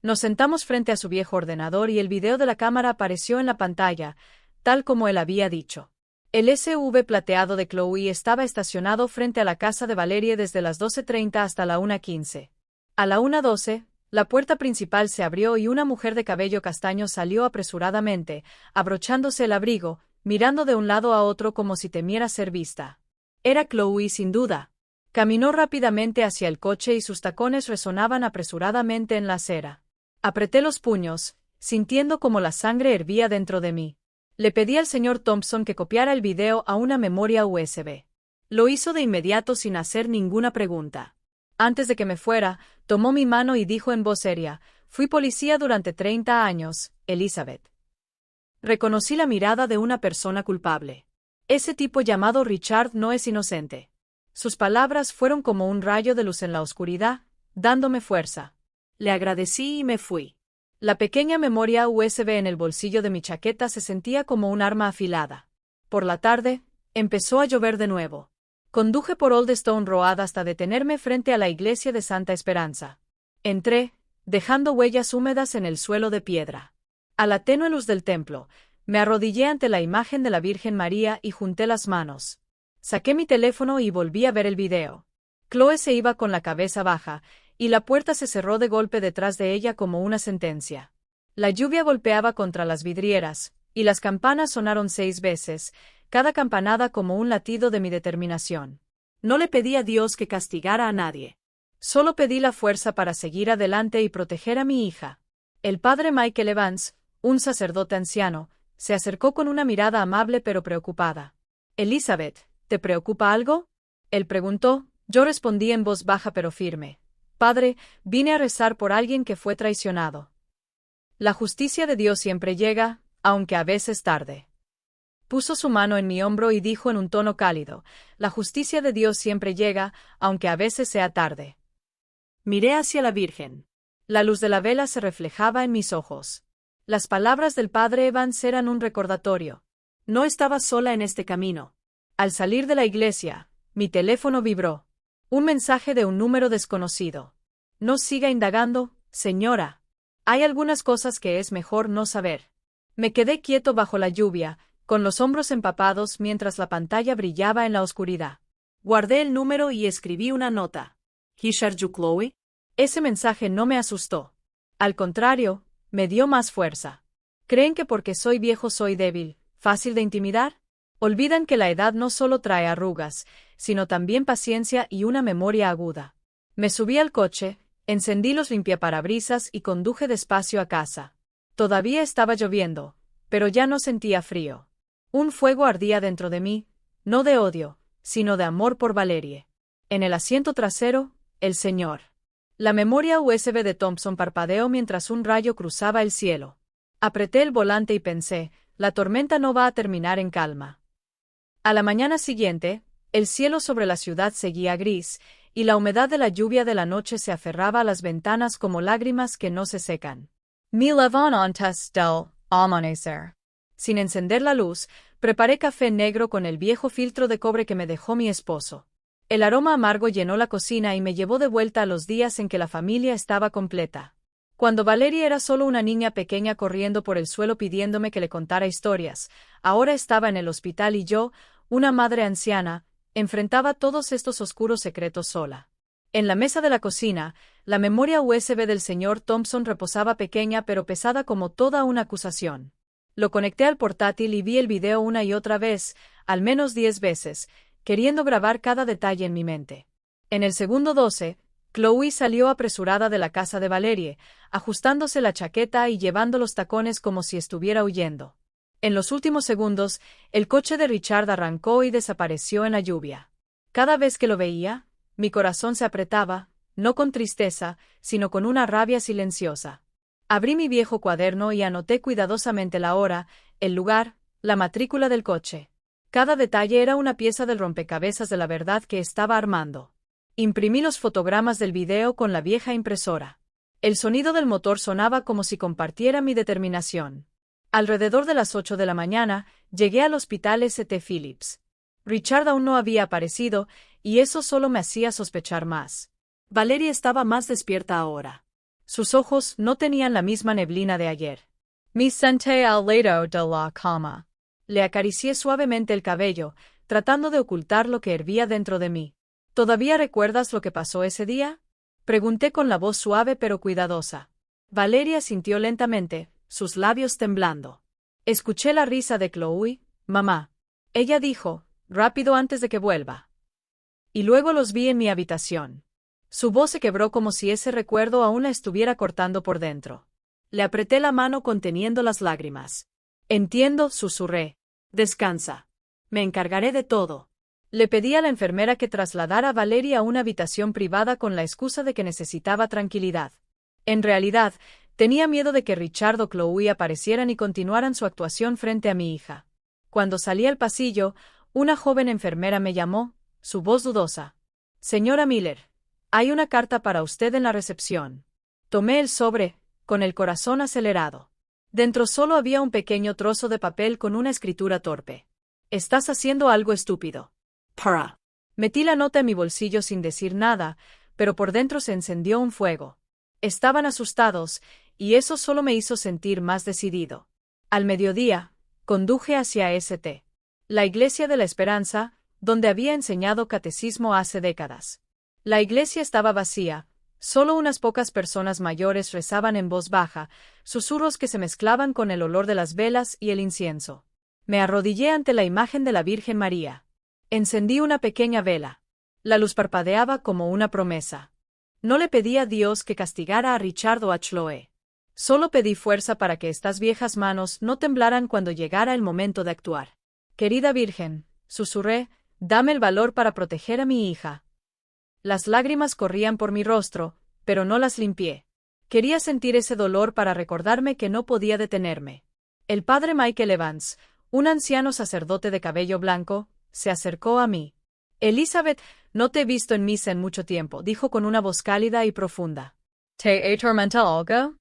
Nos sentamos frente a su viejo ordenador y el video de la cámara apareció en la pantalla, tal como él había dicho. El SUV plateado de Chloe estaba estacionado frente a la casa de Valerie desde las 12:30 hasta la 1:15. A la 1:12, la puerta principal se abrió y una mujer de cabello castaño salió apresuradamente, abrochándose el abrigo, mirando de un lado a otro como si temiera ser vista. Era Chloe sin duda. Caminó rápidamente hacia el coche y sus tacones resonaban apresuradamente en la acera. Apreté los puños, sintiendo como la sangre hervía dentro de mí. Le pedí al señor Thompson que copiara el video a una memoria USB. Lo hizo de inmediato sin hacer ninguna pregunta. Antes de que me fuera, tomó mi mano y dijo en voz seria, «Fui policía durante 30 años, Elizabeth». Reconocí la mirada de una persona culpable. Ese tipo llamado Richard no es inocente. Sus palabras fueron como un rayo de luz en la oscuridad, dándome fuerza. Le agradecí y me fui. La pequeña memoria USB en el bolsillo de mi chaqueta se sentía como un arma afilada. Por la tarde, empezó a llover de nuevo. Conduje por Old Stone Road hasta detenerme frente a la iglesia de Santa Esperanza. Entré, dejando huellas húmedas en el suelo de piedra. A la tenue luz del templo, me arrodillé ante la imagen de la Virgen María y junté las manos. Saqué mi teléfono y volví a ver el video. Chloe se iba con la cabeza baja, y la puerta se cerró de golpe detrás de ella como una sentencia. La lluvia golpeaba contra las vidrieras, y las campanas sonaron 6 veces, cada campanada como un latido de mi determinación. No le pedí a Dios que castigara a nadie. Solo pedí la fuerza para seguir adelante y proteger a mi hija. El padre Michael Evans, un sacerdote anciano, se acercó con una mirada amable pero preocupada. «Elizabeth, ¿te preocupa algo?», él preguntó. Yo respondí en voz baja pero firme. «Padre, vine a rezar por alguien que fue traicionado». La justicia de Dios siempre llega, aunque a veces tarde. Puso su mano en mi hombro y dijo en un tono cálido, «La justicia de Dios siempre llega, aunque a veces sea tarde». Miré hacia la Virgen. La luz de la vela se reflejaba en mis ojos. Las palabras del padre Evans eran un recordatorio. No estaba sola en este camino. Al salir de la iglesia, mi teléfono vibró. Un mensaje de un número desconocido. «No siga indagando, señora. Hay algunas cosas que es mejor no saber». Me quedé quieto bajo la lluvia, con los hombros empapados mientras la pantalla brillaba en la oscuridad. Guardé el número y escribí una nota. «Richard Chloe». Ese mensaje no me asustó. Al contrario, me dio más fuerza. ¿Creen que porque soy viejo soy débil, fácil de intimidar? Olvidan que la edad no solo trae arrugas, sino también paciencia y una memoria aguda. Me subí al coche, encendí los limpiaparabrisas y conduje despacio a casa. Todavía estaba lloviendo, pero ya no sentía frío. Un fuego ardía dentro de mí, no de odio, sino de amor por Valerie. En el asiento trasero, el señor. La memoria USB de Thompson parpadeó mientras un rayo cruzaba el cielo. Apreté el volante y pensé, la tormenta no va a terminar en calma. A la mañana siguiente, el cielo sobre la ciudad seguía gris, y la humedad de la lluvia de la noche se aferraba a las ventanas como lágrimas que no se secan. Me levantas del amanecer. Sin encender la luz, preparé café negro con el viejo filtro de cobre que me dejó mi esposo. El aroma amargo llenó la cocina y me llevó de vuelta a los días en que la familia estaba completa. Cuando Valeria era solo una niña pequeña corriendo por el suelo pidiéndome que le contara historias, ahora estaba en el hospital y yo, una madre anciana, enfrentaba todos estos oscuros secretos sola. En la mesa de la cocina, la memoria USB del señor Thompson reposaba pequeña pero pesada como toda una acusación. Lo conecté al portátil y vi el video una y otra vez, al menos 10 veces, queriendo grabar cada detalle en mi mente. En el segundo 12, Chloe salió apresurada de la casa de Valerie, ajustándose la chaqueta y llevando los tacones como si estuviera huyendo. En los últimos segundos, el coche de Richard arrancó y desapareció en la lluvia. Cada vez que lo veía, mi corazón se apretaba, no con tristeza, sino con una rabia silenciosa. Abrí mi viejo cuaderno y anoté cuidadosamente la hora, el lugar, la matrícula del coche. Cada detalle era una pieza del rompecabezas de la verdad que estaba armando. Imprimí los fotogramas del video con la vieja impresora. El sonido del motor sonaba como si compartiera mi determinación. Alrededor de las 8 de la mañana, llegué al hospital St. Phillips. Richard aún no había aparecido, y eso solo me hacía sospechar más. Valeria estaba más despierta ahora. Sus ojos no tenían la misma neblina de ayer. Me senté al lado de la cama. Le acaricié suavemente el cabello, tratando de ocultar lo que hervía dentro de mí. ¿Todavía recuerdas lo que pasó ese día? Pregunté con la voz suave pero cuidadosa. Valeria sintió lentamente, sus labios temblando. Escuché la risa de Chloe, mamá. Ella dijo, rápido antes de que vuelva. Y luego los vi en mi habitación. Su voz se quebró como si ese recuerdo aún la estuviera cortando por dentro. Le apreté la mano conteniendo las lágrimas. Entiendo, susurré. Descansa. Me encargaré de todo. Le pedí a la enfermera que trasladara a Valeria a una habitación privada con la excusa de que necesitaba tranquilidad. En realidad, tenía miedo de que Richard o Chloe aparecieran y continuaran su actuación frente a mi hija. Cuando salí al pasillo, una joven enfermera me llamó, su voz dudosa. Señora Miller, hay una carta para usted en la recepción. Tomé el sobre, con el corazón acelerado. Dentro solo había un pequeño trozo de papel con una escritura torpe. Estás haciendo algo estúpido. Para. Metí la nota en mi bolsillo sin decir nada, pero por dentro se encendió un fuego. Estaban asustados, y eso solo me hizo sentir más decidido. Al mediodía, conduje hacia St. La Iglesia de la Esperanza, donde había enseñado catecismo hace décadas. La iglesia estaba vacía, solo unas pocas personas mayores rezaban en voz baja, susurros que se mezclaban con el olor de las velas y el incienso. Me arrodillé ante la imagen de la Virgen María. Encendí una pequeña vela. La luz parpadeaba como una promesa. No le pedí a Dios que castigara a Richard o a Chloe. Solo pedí fuerza para que estas viejas manos no temblaran cuando llegara el momento de actuar. Querida Virgen, susurré, dame el valor para proteger a mi hija. Las lágrimas corrían por mi rostro, pero no las limpié. Quería sentir ese dolor para recordarme que no podía detenerme. El padre Michael Evans, un anciano sacerdote de cabello blanco, se acercó a mí. Elizabeth, no te he visto en misa en mucho tiempo, dijo con una voz cálida y profunda. ¿Te atormenta algo?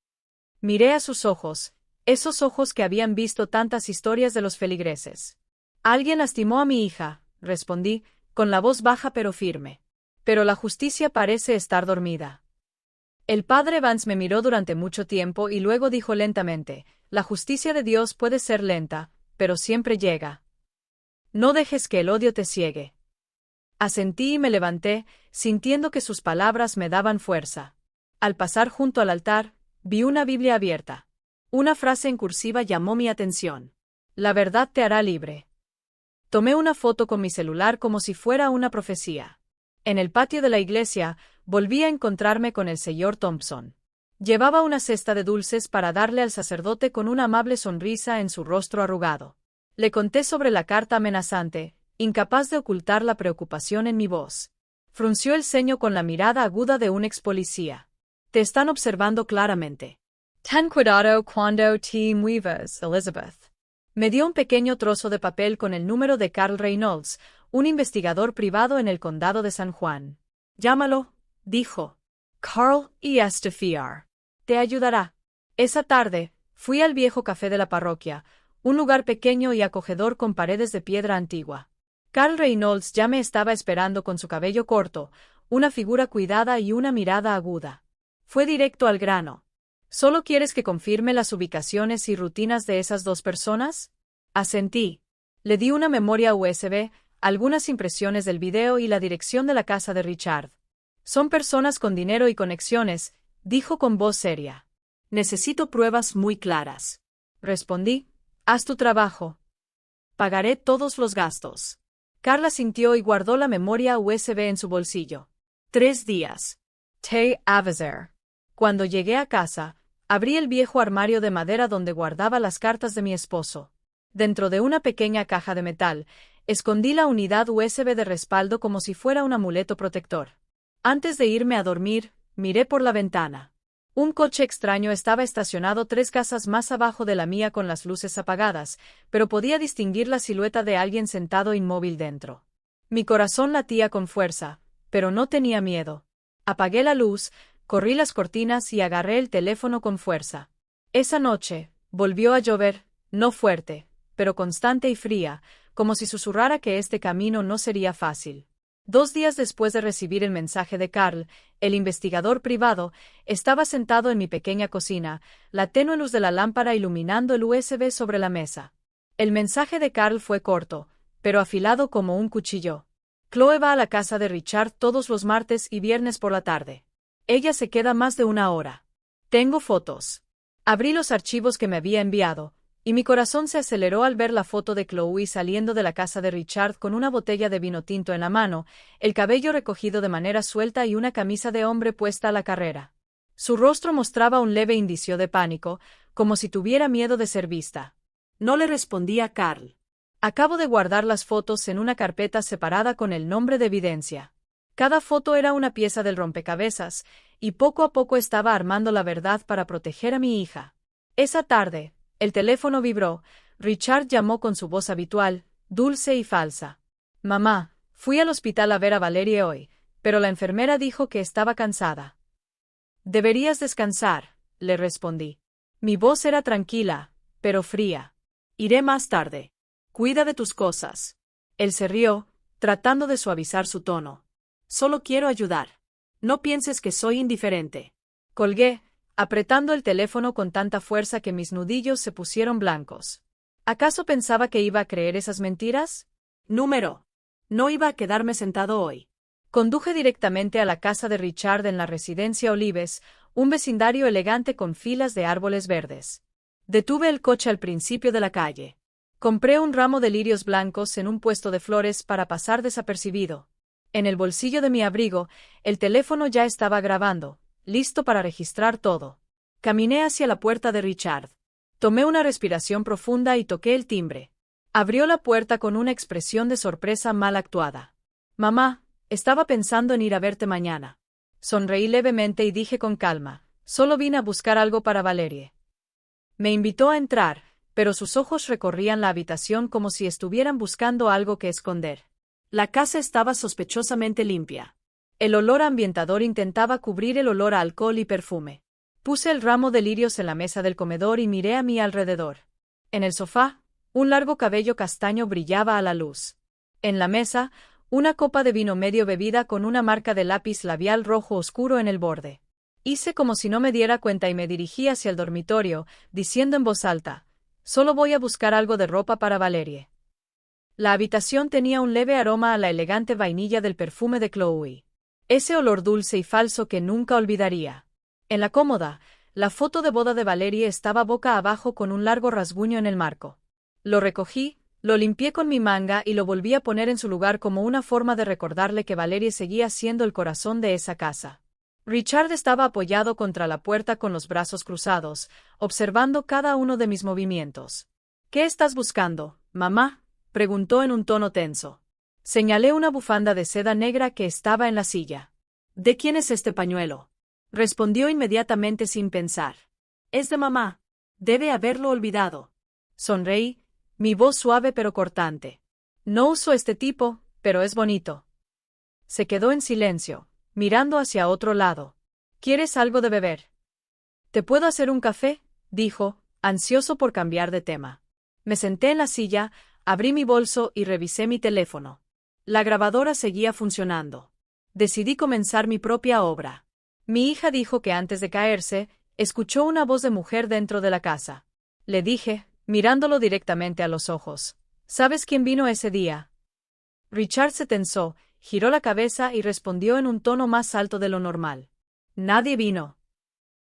Miré a sus ojos, esos ojos que habían visto tantas historias de los feligreses. Alguien lastimó a mi hija, respondí, con la voz baja pero firme. Pero la justicia parece estar dormida. El padre Vance me miró durante mucho tiempo y luego dijo lentamente, la justicia de Dios puede ser lenta, pero siempre llega. No dejes que el odio te ciegue. Asentí y me levanté, sintiendo que sus palabras me daban fuerza. Al pasar junto al altar, vi una Biblia abierta. Una frase en cursiva llamó mi atención. La verdad te hará libre. Tomé una foto con mi celular como si fuera una profecía. En el patio de la iglesia, volví a encontrarme con el señor Thompson. Llevaba una cesta de dulces para darle al sacerdote con una amable sonrisa en su rostro arrugado. Le conté sobre la carta amenazante, incapaz de ocultar la preocupación en mi voz. Frunció el ceño con la mirada aguda de un ex policía. Te están observando claramente. Ten cuidado cuando te muevas, Elizabeth. Me dio un pequeño trozo de papel con el número de Carl Reynolds, un investigador privado en el condado de San Juan. Llámalo, dijo. Carl y Estefiar. Te ayudará. Esa tarde, fui al viejo café de la parroquia, un lugar pequeño y acogedor con paredes de piedra antigua. Carl Reynolds ya me estaba esperando con su cabello corto, una figura cuidada y una mirada aguda. Fue directo al grano. ¿Solo quieres que confirme las ubicaciones y rutinas de esas dos personas? Asentí. Le di una memoria USB, algunas impresiones del video y la dirección de la casa de Richard. Son personas con dinero y conexiones, dijo con voz seria. Necesito pruebas muy claras. Respondí. Haz tu trabajo. Pagaré todos los gastos. Carla sintió y guardó la memoria USB en su bolsillo. 3 días. Te avisar. Cuando llegué a casa, abrí el viejo armario de madera donde guardaba las cartas de mi esposo. Dentro de una pequeña caja de metal, escondí la unidad USB de respaldo como si fuera un amuleto protector. Antes de irme a dormir, miré por la ventana. Un coche extraño estaba estacionado 3 casas más abajo de la mía con las luces apagadas, pero podía distinguir la silueta de alguien sentado inmóvil dentro. Mi corazón latía con fuerza, pero no tenía miedo. Apagué la luz, corrí las cortinas y agarré el teléfono con fuerza. Esa noche, volvió a llover, no fuerte, pero constante y fría, como si susurrara que este camino no sería fácil. 2 días después de recibir el mensaje de Carl, el investigador privado, estaba sentado en mi pequeña cocina, la tenue luz de la lámpara iluminando el USB sobre la mesa. El mensaje de Carl fue corto, pero afilado como un cuchillo. Chloe va a la casa de Richard todos los martes y viernes por la tarde. Ella se queda más de 1 hora. Tengo fotos. Abrí los archivos que me había enviado, y mi corazón se aceleró al ver la foto de Chloe saliendo de la casa de Richard con una botella de vino tinto en la mano, el cabello recogido de manera suelta y una camisa de hombre puesta a la carrera. Su rostro mostraba un leve indicio de pánico, como si tuviera miedo de ser vista. No le respondí a Carl. Acabo de guardar las fotos en una carpeta separada con el nombre de evidencia. Cada foto era una pieza del rompecabezas, y poco a poco estaba armando la verdad para proteger a mi hija. Esa tarde, el teléfono vibró. Richard llamó con su voz habitual, dulce y falsa. Mamá, fui al hospital a ver a Valerie hoy, pero la enfermera dijo que estaba cansada. Deberías descansar, le respondí. Mi voz era tranquila, pero fría. Iré más tarde. Cuida de tus cosas. Él se rió, tratando de suavizar su tono. Solo quiero ayudar. No pienses que soy indiferente. Colgué, apretando el teléfono con tanta fuerza que mis nudillos se pusieron blancos. ¿Acaso pensaba que iba a creer esas mentiras? Número. No iba a quedarme sentado hoy. Conduje directamente a la casa de Richard en la residencia Olives, un vecindario elegante con filas de árboles verdes. Detuve el coche al principio de la calle. Compré un ramo de lirios blancos en un puesto de flores para pasar desapercibido. En el bolsillo de mi abrigo, el teléfono ya estaba grabando, listo para registrar todo. Caminé hacia la puerta de Richard. Tomé una respiración profunda y toqué el timbre. Abrió la puerta con una expresión de sorpresa mal actuada. Mamá, estaba pensando en ir a verte mañana. Sonreí levemente y dije con calma, solo vine a buscar algo para Valerie. Me invitó a entrar, pero sus ojos recorrían la habitación como si estuvieran buscando algo que esconder. La casa estaba sospechosamente limpia. El olor ambientador intentaba cubrir el olor a alcohol y perfume. Puse el ramo de lirios en la mesa del comedor y miré a mi alrededor. En el sofá, un largo cabello castaño brillaba a la luz. En la mesa, una copa de vino medio bebida con una marca de lápiz labial rojo oscuro en el borde. Hice como si no me diera cuenta y me dirigí hacia el dormitorio, diciendo en voz alta, «Solo voy a buscar algo de ropa para Valerie». La habitación tenía un leve aroma a la elegante vainilla del perfume de Chloe. Ese olor dulce y falso que nunca olvidaría. En la cómoda, la foto de boda de Valerie estaba boca abajo con un largo rasguño en el marco. Lo recogí, lo limpié con mi manga y lo volví a poner en su lugar como una forma de recordarle que Valerie seguía siendo el corazón de esa casa. Richard estaba apoyado contra la puerta con los brazos cruzados, observando cada uno de mis movimientos. «¿Qué estás buscando, mamá?», preguntó en un tono tenso. Señalé una bufanda de seda negra que estaba en la silla. «¿De quién es este pañuelo?», respondió inmediatamente sin pensar. «Es de mamá. Debe haberlo olvidado». Sonreí, mi voz suave pero cortante. «No uso este tipo, pero es bonito». Se quedó en silencio, mirando hacia otro lado. «¿Quieres algo de beber?». «¿Te puedo hacer un café?», dijo, ansioso por cambiar de tema. Me senté en la silla, abrí mi bolso y revisé mi teléfono. La grabadora seguía funcionando. Decidí comenzar mi propia obra. Mi hija dijo que antes de caerse, escuchó una voz de mujer dentro de la casa. Le dije, mirándolo directamente a los ojos, ¿sabes quién vino ese día? Richard se tensó, giró la cabeza y respondió en un tono más alto de lo normal. Nadie vino.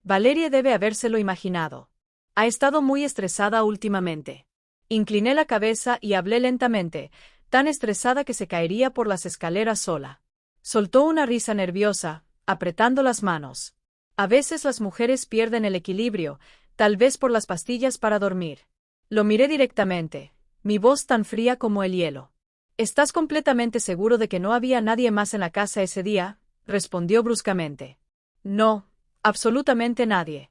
Valeria debe habérselo imaginado. Ha estado muy estresada últimamente. Incliné la cabeza y hablé lentamente, tan estresada que se caería por las escaleras sola. Soltó una risa nerviosa, apretando las manos. A veces las mujeres pierden el equilibrio, tal vez por las pastillas para dormir. Lo miré directamente, mi voz tan fría como el hielo. ¿Estás completamente seguro de que no había nadie más en la casa ese día? Respondió bruscamente. No, absolutamente nadie.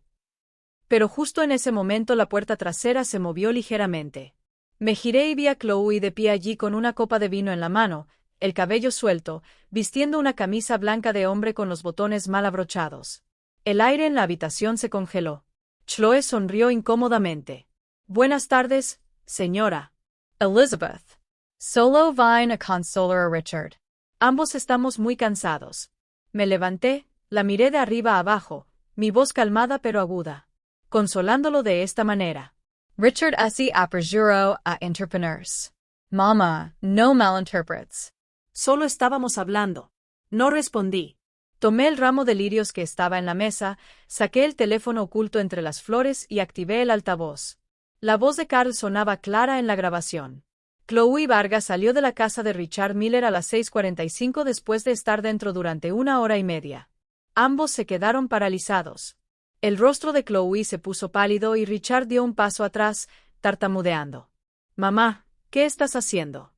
Pero justo en ese momento la puerta trasera se movió ligeramente. Me giré y vi a Chloe de pie allí con una copa de vino en la mano, el cabello suelto, vistiendo una camisa blanca de hombre con los botones mal abrochados. El aire en la habitación se congeló. Chloe sonrió incómodamente. Buenas tardes, señora Elizabeth. Solo vine a consolar a Richard. Ambos estamos muy cansados. Me levanté, la miré de arriba a abajo, mi voz calmada pero aguda. Consolándolo de esta manera. Richard así aperjuró a entrepreneurs. Mama, no malinterprets. Solo estábamos hablando. No respondí. Tomé el ramo de lirios que estaba en la mesa, saqué el teléfono oculto entre las flores y activé el altavoz. La voz de Carl sonaba clara en la grabación. Chloe Vargas salió de la casa de Richard Miller a las 6:45 después de estar dentro durante 1 hora y media. Ambos se quedaron paralizados. El rostro de Chloe se puso pálido y Richard dio un paso atrás, tartamudeando. Mamá, ¿qué estás haciendo?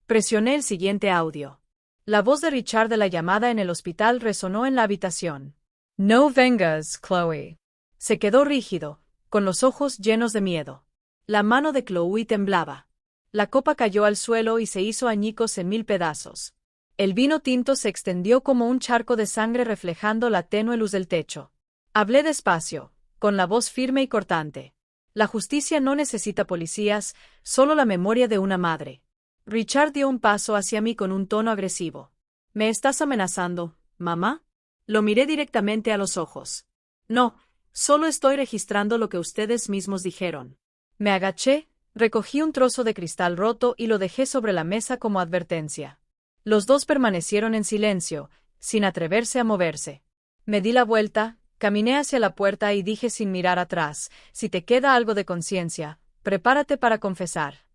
Presioné el siguiente audio. La voz de Richard de la llamada en el hospital resonó en la habitación. No vengas, Chloe. Se quedó rígido, con los ojos llenos de miedo. La mano de Chloe temblaba. La copa cayó al suelo y se hizo añicos en 1000 pedazos. El vino tinto se extendió como un charco de sangre reflejando la tenue luz del techo. Hablé despacio, con la voz firme y cortante. La justicia no necesita policías, solo la memoria de una madre. Richard dio un paso hacia mí con un tono agresivo. ¿Me estás amenazando, mamá? Lo miré directamente a los ojos. No, solo estoy registrando lo que ustedes mismos dijeron. Me agaché, recogí un trozo de cristal roto y lo dejé sobre la mesa como advertencia. Los dos permanecieron en silencio, sin atreverse a moverse. Me di la vuelta, caminé hacia la puerta y dije sin mirar atrás, si te queda algo de conciencia, prepárate para confesar.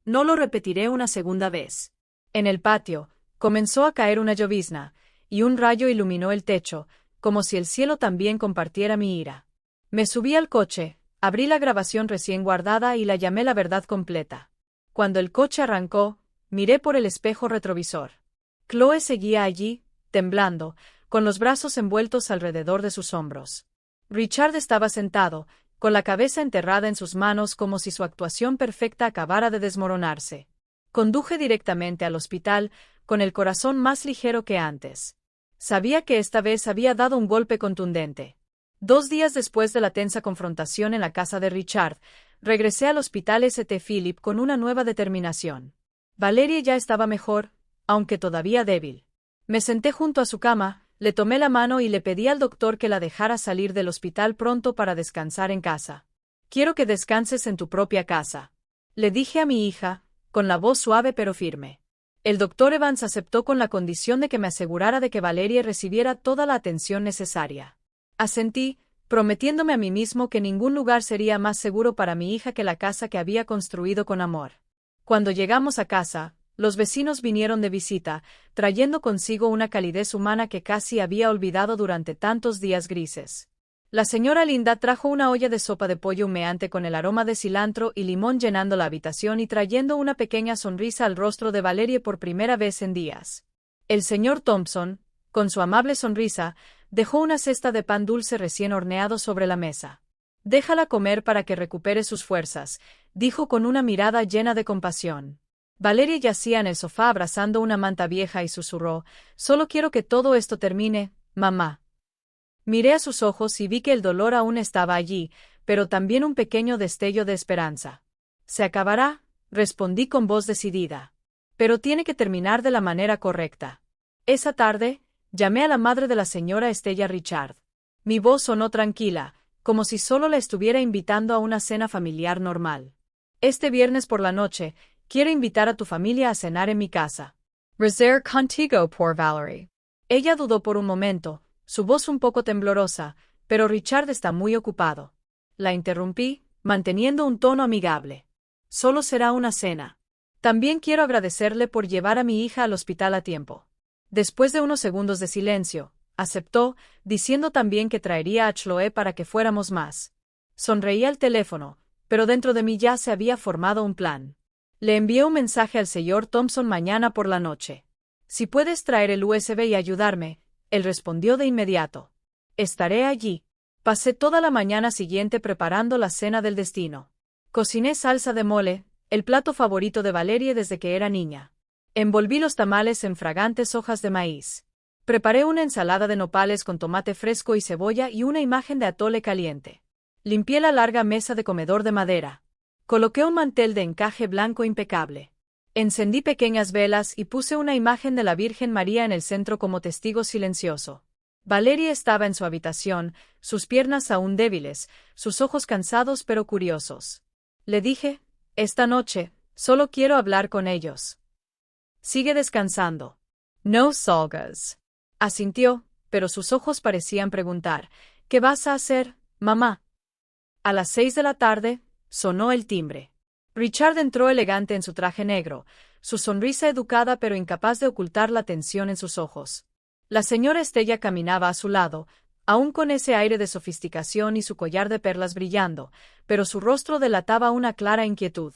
No lo repetiré una segunda vez. En el patio, comenzó a caer una llovizna, y un rayo iluminó el techo, como si el cielo también compartiera mi ira. Me subí al coche, abrí la grabación recién guardada y la llamé la verdad completa. Cuando el coche arrancó, miré por el espejo retrovisor. Chloe seguía allí, temblando, con los brazos envueltos alrededor de sus hombros. Richard estaba sentado, con la cabeza enterrada en sus manos como si su actuación perfecta acabara de desmoronarse. Conduje directamente al hospital, con el corazón más ligero que antes. Sabía que esta vez había dado un golpe contundente. 2 días después de la tensa confrontación en la casa de Richard, regresé al hospital St. Philip con una nueva determinación. Valeria ya estaba mejor, aunque todavía débil. Me senté junto a su cama, le tomé la mano y le pedí al doctor que la dejara salir del hospital pronto para descansar en casa. Quiero que descanses en tu propia casa, le dije a mi hija, con la voz suave pero firme. El doctor Evans aceptó con la condición de que me asegurara de que Valeria recibiera toda la atención necesaria. Asentí, prometiéndome a mí mismo que ningún lugar sería más seguro para mi hija que la casa que había construido con amor. Cuando llegamos a casa, los vecinos vinieron de visita, trayendo consigo una calidez humana que casi había olvidado durante tantos días grises. La señora Linda trajo una olla de sopa de pollo humeante con el aroma de cilantro y limón llenando la habitación y trayendo una pequeña sonrisa al rostro de Valerie por primera vez en días. El señor Thompson, con su amable sonrisa, dejó una cesta de pan dulce recién horneado sobre la mesa. Déjala comer para que recupere sus fuerzas, dijo con una mirada llena de compasión. Valeria yacía en el sofá abrazando una manta vieja y susurró, «Solo quiero que todo esto termine, mamá». Miré a sus ojos y vi que el dolor aún estaba allí, pero también un pequeño destello de esperanza. «Se acabará», respondí con voz decidida. Pero tiene que terminar de la manera correcta. Esa tarde, llamé a la madre de la señora Estella Richard. Mi voz sonó tranquila, como si solo la estuviera invitando a una cena familiar normal. Este viernes por la noche, quiero invitar a tu familia a cenar en mi casa. Reser contigo por Valerie. Ella dudó por un momento, su voz un poco temblorosa, pero Richard está muy ocupado. La interrumpí, manteniendo un tono amigable. Solo será una cena. También quiero agradecerle por llevar a mi hija al hospital a tiempo. Después de unos segundos de silencio, aceptó, diciendo también que traería a Chloe para que fuéramos más. Sonreí al teléfono, pero dentro de mí ya se había formado un plan. Le envié un mensaje al señor Thompson mañana por la noche. Si puedes traer el USB y ayudarme, él respondió de inmediato. Estaré allí. Pasé toda la mañana siguiente preparando la cena del destino. Cociné salsa de mole, el plato favorito de Valerie desde que era niña. Envolví los tamales en fragantes hojas de maíz. Preparé una ensalada de nopales con tomate fresco y cebolla y una imagen de atole caliente. Limpié la larga mesa de comedor de madera. Coloqué un mantel de encaje blanco impecable. Encendí pequeñas velas y puse una imagen de la Virgen María en el centro como testigo silencioso. Valerie estaba en su habitación, sus piernas aún débiles, sus ojos cansados pero curiosos. Le dije, esta noche, solo quiero hablar con ellos. Sigue descansando. No salgas. Asintió, pero sus ojos parecían preguntar, ¿qué vas a hacer, mamá? A las 6 de la tarde, sonó el timbre. Richard entró elegante en su traje negro, su sonrisa educada pero incapaz de ocultar la tensión en sus ojos. La señora Estella caminaba a su lado, aún con ese aire de sofisticación y su collar de perlas brillando, pero su rostro delataba una clara inquietud.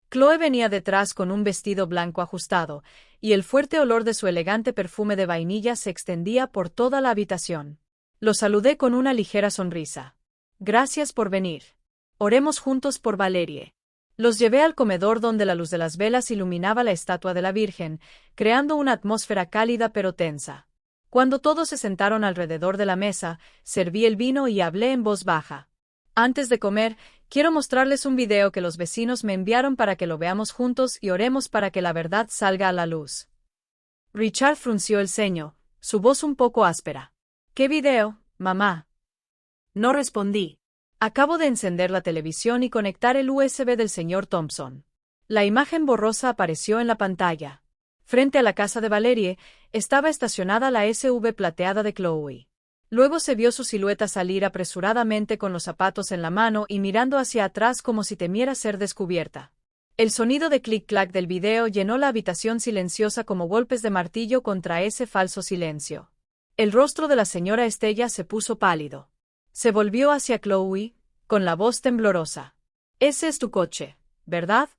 Chloe venía detrás con un vestido blanco ajustado, y el fuerte olor de su elegante perfume de vainilla se extendía por toda la habitación. Lo saludé con una ligera sonrisa. Gracias por venir. Oremos juntos por Valerie. Los llevé al comedor donde la luz de las velas iluminaba la estatua de la Virgen, creando una atmósfera cálida pero tensa. Cuando todos se sentaron alrededor de la mesa, serví el vino y hablé en voz baja. Antes de comer, quiero mostrarles un video que los vecinos me enviaron para que lo veamos juntos y oremos para que la verdad salga a la luz. Richard frunció el ceño, su voz un poco áspera. ¿Qué video, mamá? No respondí. Acabo de encender la televisión y conectar el USB del señor Thompson. La imagen borrosa apareció en la pantalla. Frente a la casa de Valerie, estaba estacionada la SUV plateada de Chloe. Luego se vio su silueta salir apresuradamente con los zapatos en la mano y mirando hacia atrás como si temiera ser descubierta. El sonido de clic-clac del video llenó la habitación silenciosa como golpes de martillo contra ese falso silencio. El rostro de la señora Estella se puso pálido. Se volvió hacia Chloe, con la voz temblorosa. Ese es tu coche, ¿verdad?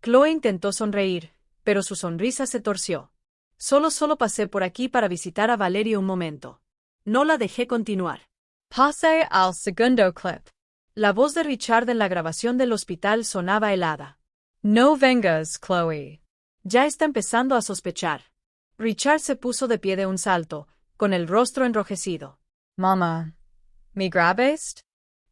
Chloe intentó sonreír, pero su sonrisa se torció. Solo pasé por aquí para visitar a Valerie un momento. No la dejé continuar. Pase al segundo clip. La voz de Richard en la grabación del hospital sonaba helada. No vengas, Chloe. Ya está empezando a sospechar. Richard se puso de pie de un salto, con el rostro enrojecido. Mamá. ¿Me grabest?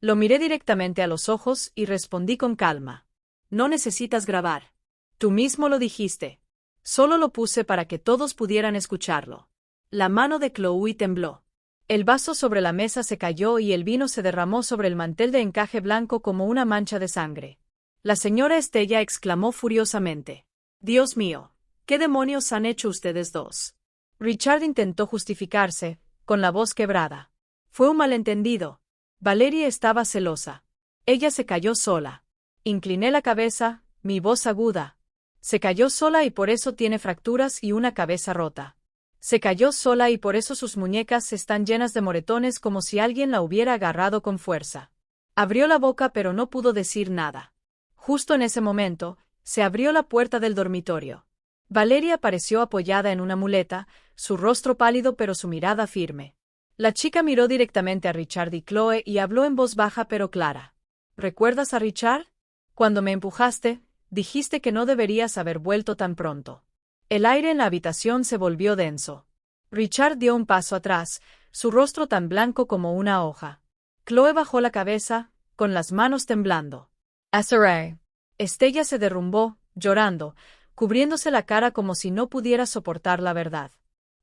Lo miré directamente a los ojos y respondí con calma. No necesitas grabar. Tú mismo lo dijiste. Solo lo puse para que todos pudieran escucharlo. La mano de Chloe tembló. El vaso sobre la mesa se cayó y el vino se derramó sobre el mantel de encaje blanco como una mancha de sangre. La señora Estella exclamó furiosamente. Dios mío, ¿qué demonios han hecho ustedes dos? Richard intentó justificarse, con la voz quebrada. Fue un malentendido. Valerie estaba celosa. Ella se cayó sola. Incliné la cabeza, mi voz aguda. Se cayó sola y por eso tiene fracturas y una cabeza rota. Se cayó sola y por eso sus muñecas están llenas de moretones como si alguien la hubiera agarrado con fuerza. Abrió la boca pero no pudo decir nada. Justo en ese momento, se abrió la puerta del dormitorio. Valerie apareció apoyada en una muleta, su rostro pálido pero su mirada firme. La chica miró directamente a Richard y Chloe y habló en voz baja pero clara. ¿Recuerdas a Richard? Cuando me empujaste, dijiste que no deberías haber vuelto tan pronto. El aire en la habitación se volvió denso. Richard dio un paso atrás, su rostro tan blanco como una hoja. Chloe bajó la cabeza, con las manos temblando. Azaré. Estella se derrumbó, llorando, cubriéndose la cara como si no pudiera soportar la verdad.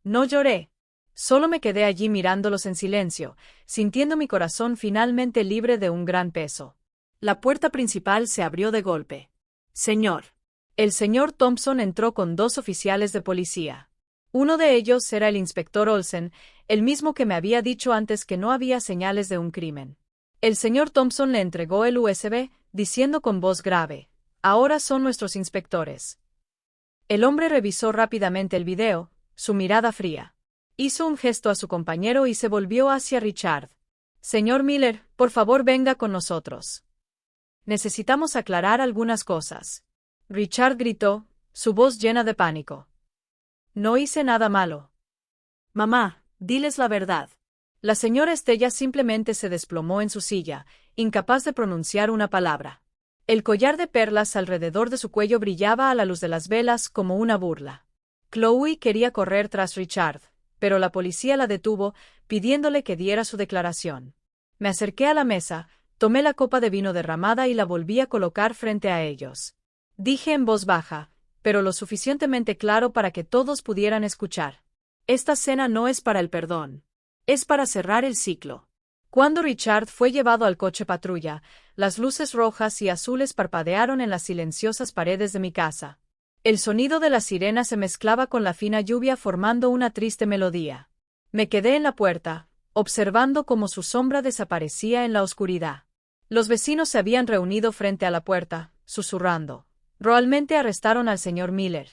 No lloré. Solo me quedé allí mirándolos en silencio, sintiendo mi corazón finalmente libre de un gran peso. La puerta principal se abrió de golpe. Señor. El señor Thompson entró con 2 oficiales de policía. Uno de ellos era el inspector Olsen, el mismo que me había dicho antes que no había señales de un crimen. El señor Thompson le entregó el USB, diciendo con voz grave: «Ahora son nuestros inspectores». El hombre revisó rápidamente el video, su mirada fría. Hizo un gesto a su compañero y se volvió hacia Richard. «Señor Miller, por favor venga con nosotros. Necesitamos aclarar algunas cosas». Richard gritó, su voz llena de pánico. «No hice nada malo». «Mamá, diles la verdad». La señora Estella simplemente se desplomó en su silla, incapaz de pronunciar una palabra. El collar de perlas alrededor de su cuello brillaba a la luz de las velas como una burla. Chloe quería correr tras Richard, pero la policía la detuvo, pidiéndole que diera su declaración. Me acerqué a la mesa, tomé la copa de vino derramada y la volví a colocar frente a ellos. Dije en voz baja, pero lo suficientemente claro para que todos pudieran escuchar: «Esta cena no es para el perdón. Es para cerrar el ciclo». Cuando Richard fue llevado al coche patrulla, las luces rojas y azules parpadearon en las silenciosas paredes de mi casa. El sonido de la sirena se mezclaba con la fina lluvia formando una triste melodía. Me quedé en la puerta, observando cómo su sombra desaparecía en la oscuridad. Los vecinos se habían reunido frente a la puerta, susurrando. Realmente arrestaron al señor Miller.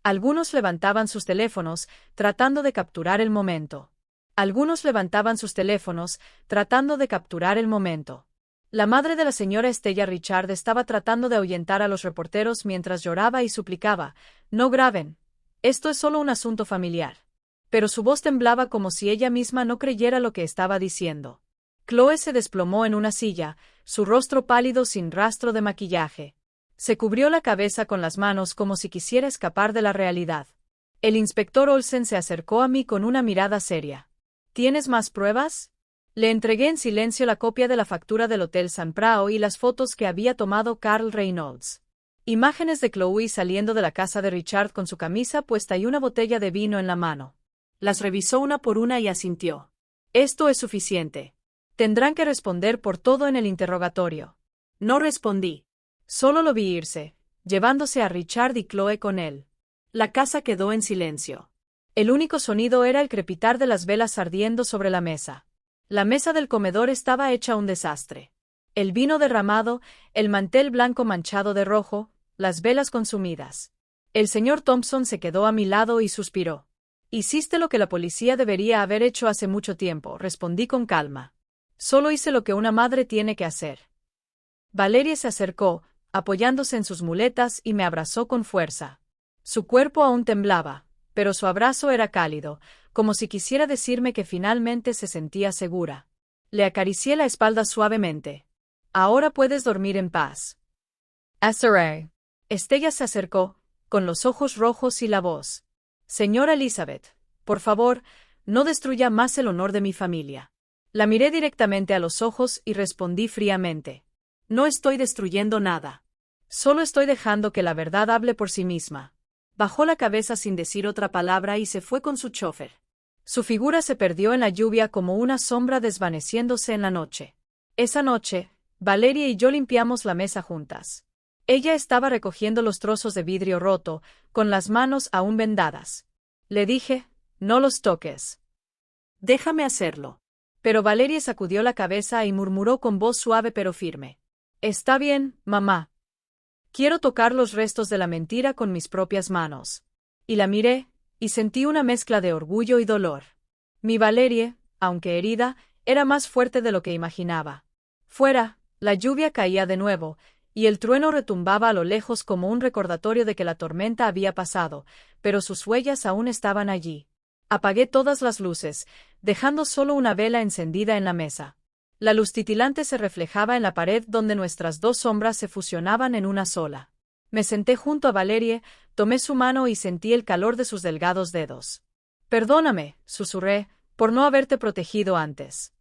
Algunos levantaban sus teléfonos, tratando de capturar el momento. La madre de la señora Estella Richard estaba tratando de ahuyentar a los reporteros mientras lloraba y suplicaba: «No graben. Esto es solo un asunto familiar». Pero su voz temblaba como si ella misma no creyera lo que estaba diciendo. Chloe se desplomó en una silla, su rostro pálido sin rastro de maquillaje. Se cubrió la cabeza con las manos como si quisiera escapar de la realidad. El inspector Olsen se acercó a mí con una mirada seria. «¿Tienes más pruebas?». Le entregué en silencio la copia de la factura del Hotel San Prao y las fotos que había tomado Carl Reynolds. Imágenes de Chloe saliendo de la casa de Richard con su camisa puesta y una botella de vino en la mano. Las revisó una por una y asintió. «Esto es suficiente. Tendrán que responder por todo en el interrogatorio». No respondí. Solo lo vi irse, llevándose a Richard y Chloe con él. La casa quedó en silencio. El único sonido era el crepitar de las velas ardiendo sobre la mesa. La mesa del comedor estaba hecha un desastre. El vino derramado, el mantel blanco manchado de rojo, las velas consumidas. El señor Thompson se quedó a mi lado y suspiró. «Hiciste lo que la policía debería haber hecho hace mucho tiempo», respondí con calma. «Solo hice lo que una madre tiene que hacer». Valerie se acercó, apoyándose en sus muletas y me abrazó con fuerza. Su cuerpo aún temblaba, pero su abrazo era cálido, como si quisiera decirme que finalmente se sentía segura. Le acaricié la espalda suavemente. «Ahora puedes dormir en paz». «Asaré». Estella se acercó, con los ojos rojos y la voz. «Señora Elizabeth, por favor, no destruya más el honor de mi familia». La miré directamente a los ojos y respondí fríamente. «No estoy destruyendo nada. Solo estoy dejando que la verdad hable por sí misma». Bajó la cabeza sin decir otra palabra y se fue con su chofer. Su figura se perdió en la lluvia como una sombra desvaneciéndose en la noche. Esa noche, Valerie y yo limpiamos la mesa juntas. Ella estaba recogiendo los trozos de vidrio roto, con las manos aún vendadas. Le dije: «No los toques». «Déjame hacerlo». Pero Valerie sacudió la cabeza y murmuró con voz suave pero firme: «Está bien, mamá. Quiero tocar los restos de la mentira con mis propias manos». Y la miré, y sentí una mezcla de orgullo y dolor. Mi Valerie, aunque herida, era más fuerte de lo que imaginaba. Fuera, la lluvia caía de nuevo, y el trueno retumbaba a lo lejos como un recordatorio de que la tormenta había pasado, pero sus huellas aún estaban allí. Apagué todas las luces, dejando solo una vela encendida en la mesa. La luz titilante se reflejaba en la pared donde nuestras 2 sombras se fusionaban en una sola. Me senté junto a Valerie, tomé su mano y sentí el calor de sus delgados dedos. «Perdóname», susurré, «por no haberte protegido antes».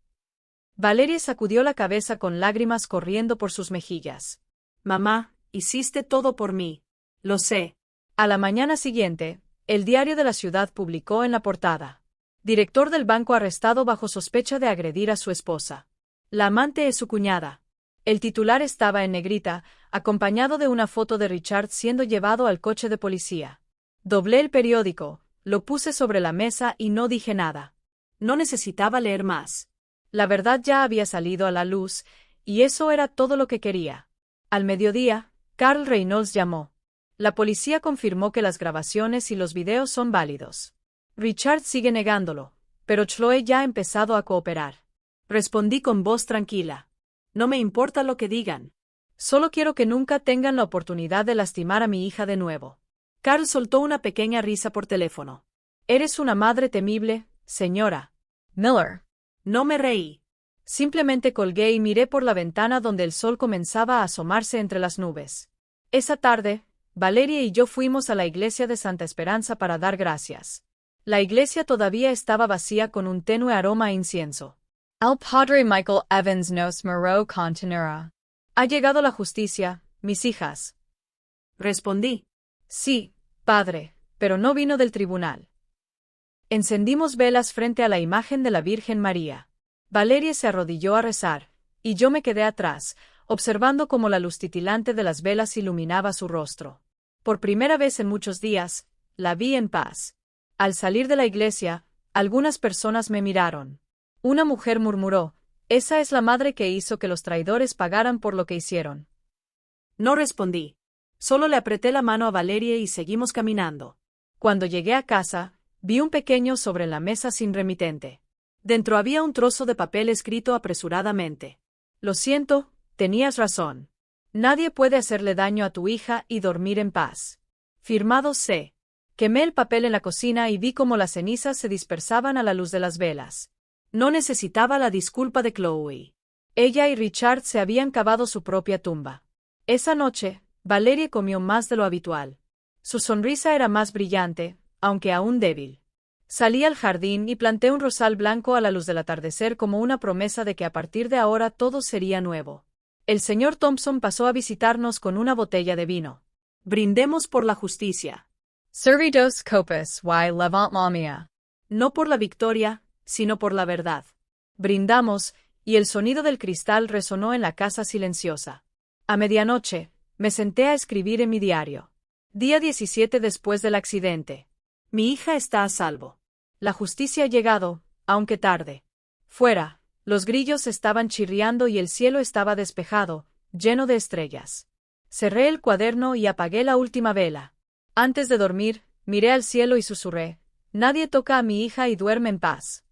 Valerie sacudió la cabeza con lágrimas corriendo por sus mejillas. «Mamá, hiciste todo por mí. Lo sé. A la mañana siguiente, el diario de la ciudad publicó en la portada: director del banco arrestado bajo sospecha de agredir a su esposa. La amante es su cuñada. El titular estaba en negrita, acompañado de una foto de Richard siendo llevado al coche de policía. Doblé el periódico, lo puse sobre la mesa y no dije nada. No necesitaba leer más. La verdad ya había salido a la luz, y eso era todo lo que quería. Al mediodía, Carl Reynolds llamó. La policía confirmó que las grabaciones y los videos son válidos. Richard sigue negándolo, pero Chloe ya ha empezado a cooperar. Respondí con voz tranquila. No me importa lo que digan. Solo quiero que nunca tengan la oportunidad de lastimar a mi hija de nuevo. Carl soltó una pequeña risa por teléfono. Eres una madre temible, señora Miller. No me reí. Simplemente colgué y miré por la ventana donde el sol comenzaba a asomarse entre las nubes. Esa tarde, Valeria y yo fuimos a la iglesia de Santa Esperanza para dar gracias. La iglesia todavía estaba vacía con un tenue aroma a incienso. El padre Michael Evans nos miró con ternura. ¿Ha llegado la justicia, mis hijas? Respondí. Sí, padre, pero no vino del tribunal. Encendimos velas frente a la imagen de la Virgen María. Valeria se arrodilló a rezar, y yo me quedé atrás, observando cómo la luz titilante de las velas iluminaba su rostro. Por primera vez en muchos días, la vi en paz. Al salir de la iglesia, algunas personas me miraron. Una mujer murmuró: «Esa es la madre que hizo que los traidores pagaran por lo que hicieron». No respondí. Solo le apreté la mano a Valeria y seguimos caminando. Cuando llegué a casa, vi un pequeño sobre la mesa sin remitente. Dentro había un trozo de papel escrito apresuradamente. Lo siento, tenías razón. Nadie puede hacerle daño a tu hija y dormir en paz. Firmado C. Quemé el papel en la cocina y vi cómo las cenizas se dispersaban a la luz de las velas. No necesitaba la disculpa de Chloe. Ella y Richard se habían cavado su propia tumba. Esa noche, Valeria comió más de lo habitual. Su sonrisa era más brillante, aunque aún débil. Salí al jardín y planté un rosal blanco a la luz del atardecer como una promesa de que a partir de ahora todo sería nuevo. El señor Thompson pasó a visitarnos con una botella de vino. Brindemos por la justicia. Servi dos copas y levant la mía. No por la victoria, sino por la verdad. Brindamos, y el sonido del cristal resonó en la casa silenciosa. A medianoche, me senté a escribir en mi diario. Día 17 después del accidente. Mi hija está a salvo. La justicia ha llegado, aunque tarde. Fuera, los grillos estaban chirriando y el cielo estaba despejado, lleno de estrellas. Cerré el cuaderno y apagué la última vela. Antes de dormir, miré al cielo y susurré: nadie toca a mi hija y duerme en paz.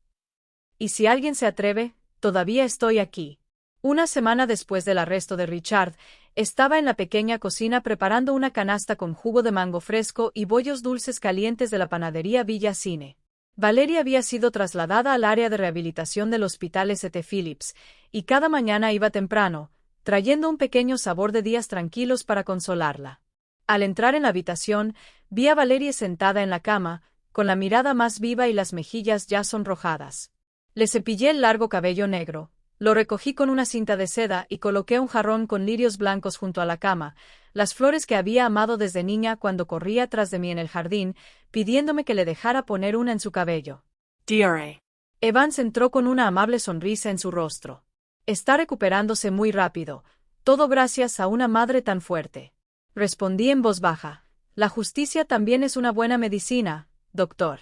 Y si alguien se atreve, todavía estoy aquí. Una semana después del arresto de Richard, estaba en la pequeña cocina preparando una canasta con jugo de mango fresco y bollos dulces calientes de la panadería Villa Cine. Valeria había sido trasladada al área de rehabilitación del Hospital St. Phillips, y cada mañana iba temprano, trayendo un pequeño sabor de días tranquilos para consolarla. Al entrar en la habitación, vi a Valeria sentada en la cama, con la mirada más viva y las mejillas ya sonrojadas. Le cepillé el largo cabello negro. Lo recogí con una cinta de seda y coloqué un jarrón con lirios blancos junto a la cama, las flores que había amado desde niña cuando corría tras de mí en el jardín, pidiéndome que le dejara poner una en su cabello. Dear. Evans entró con una amable sonrisa en su rostro. Está recuperándose muy rápido, todo gracias a una madre tan fuerte. Respondí en voz baja. La justicia también es una buena medicina, doctor.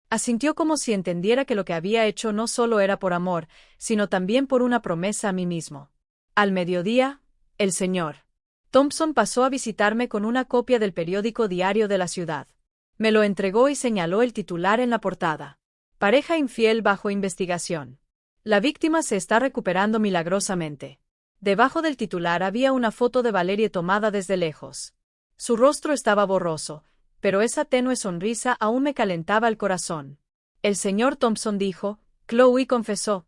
Asintió como si entendiera que lo que había hecho no solo era por amor, sino también por una promesa a mí mismo. Al mediodía, el señor Thompson pasó a visitarme con una copia del periódico diario de la ciudad. Me lo entregó y señaló el titular en la portada. Pareja infiel bajo investigación. La víctima se está recuperando milagrosamente. Debajo del titular había una foto de Valeria tomada desde lejos. Su rostro estaba borroso, pero esa tenue sonrisa aún me calentaba el corazón. El señor Thompson dijo: Chloe confesó.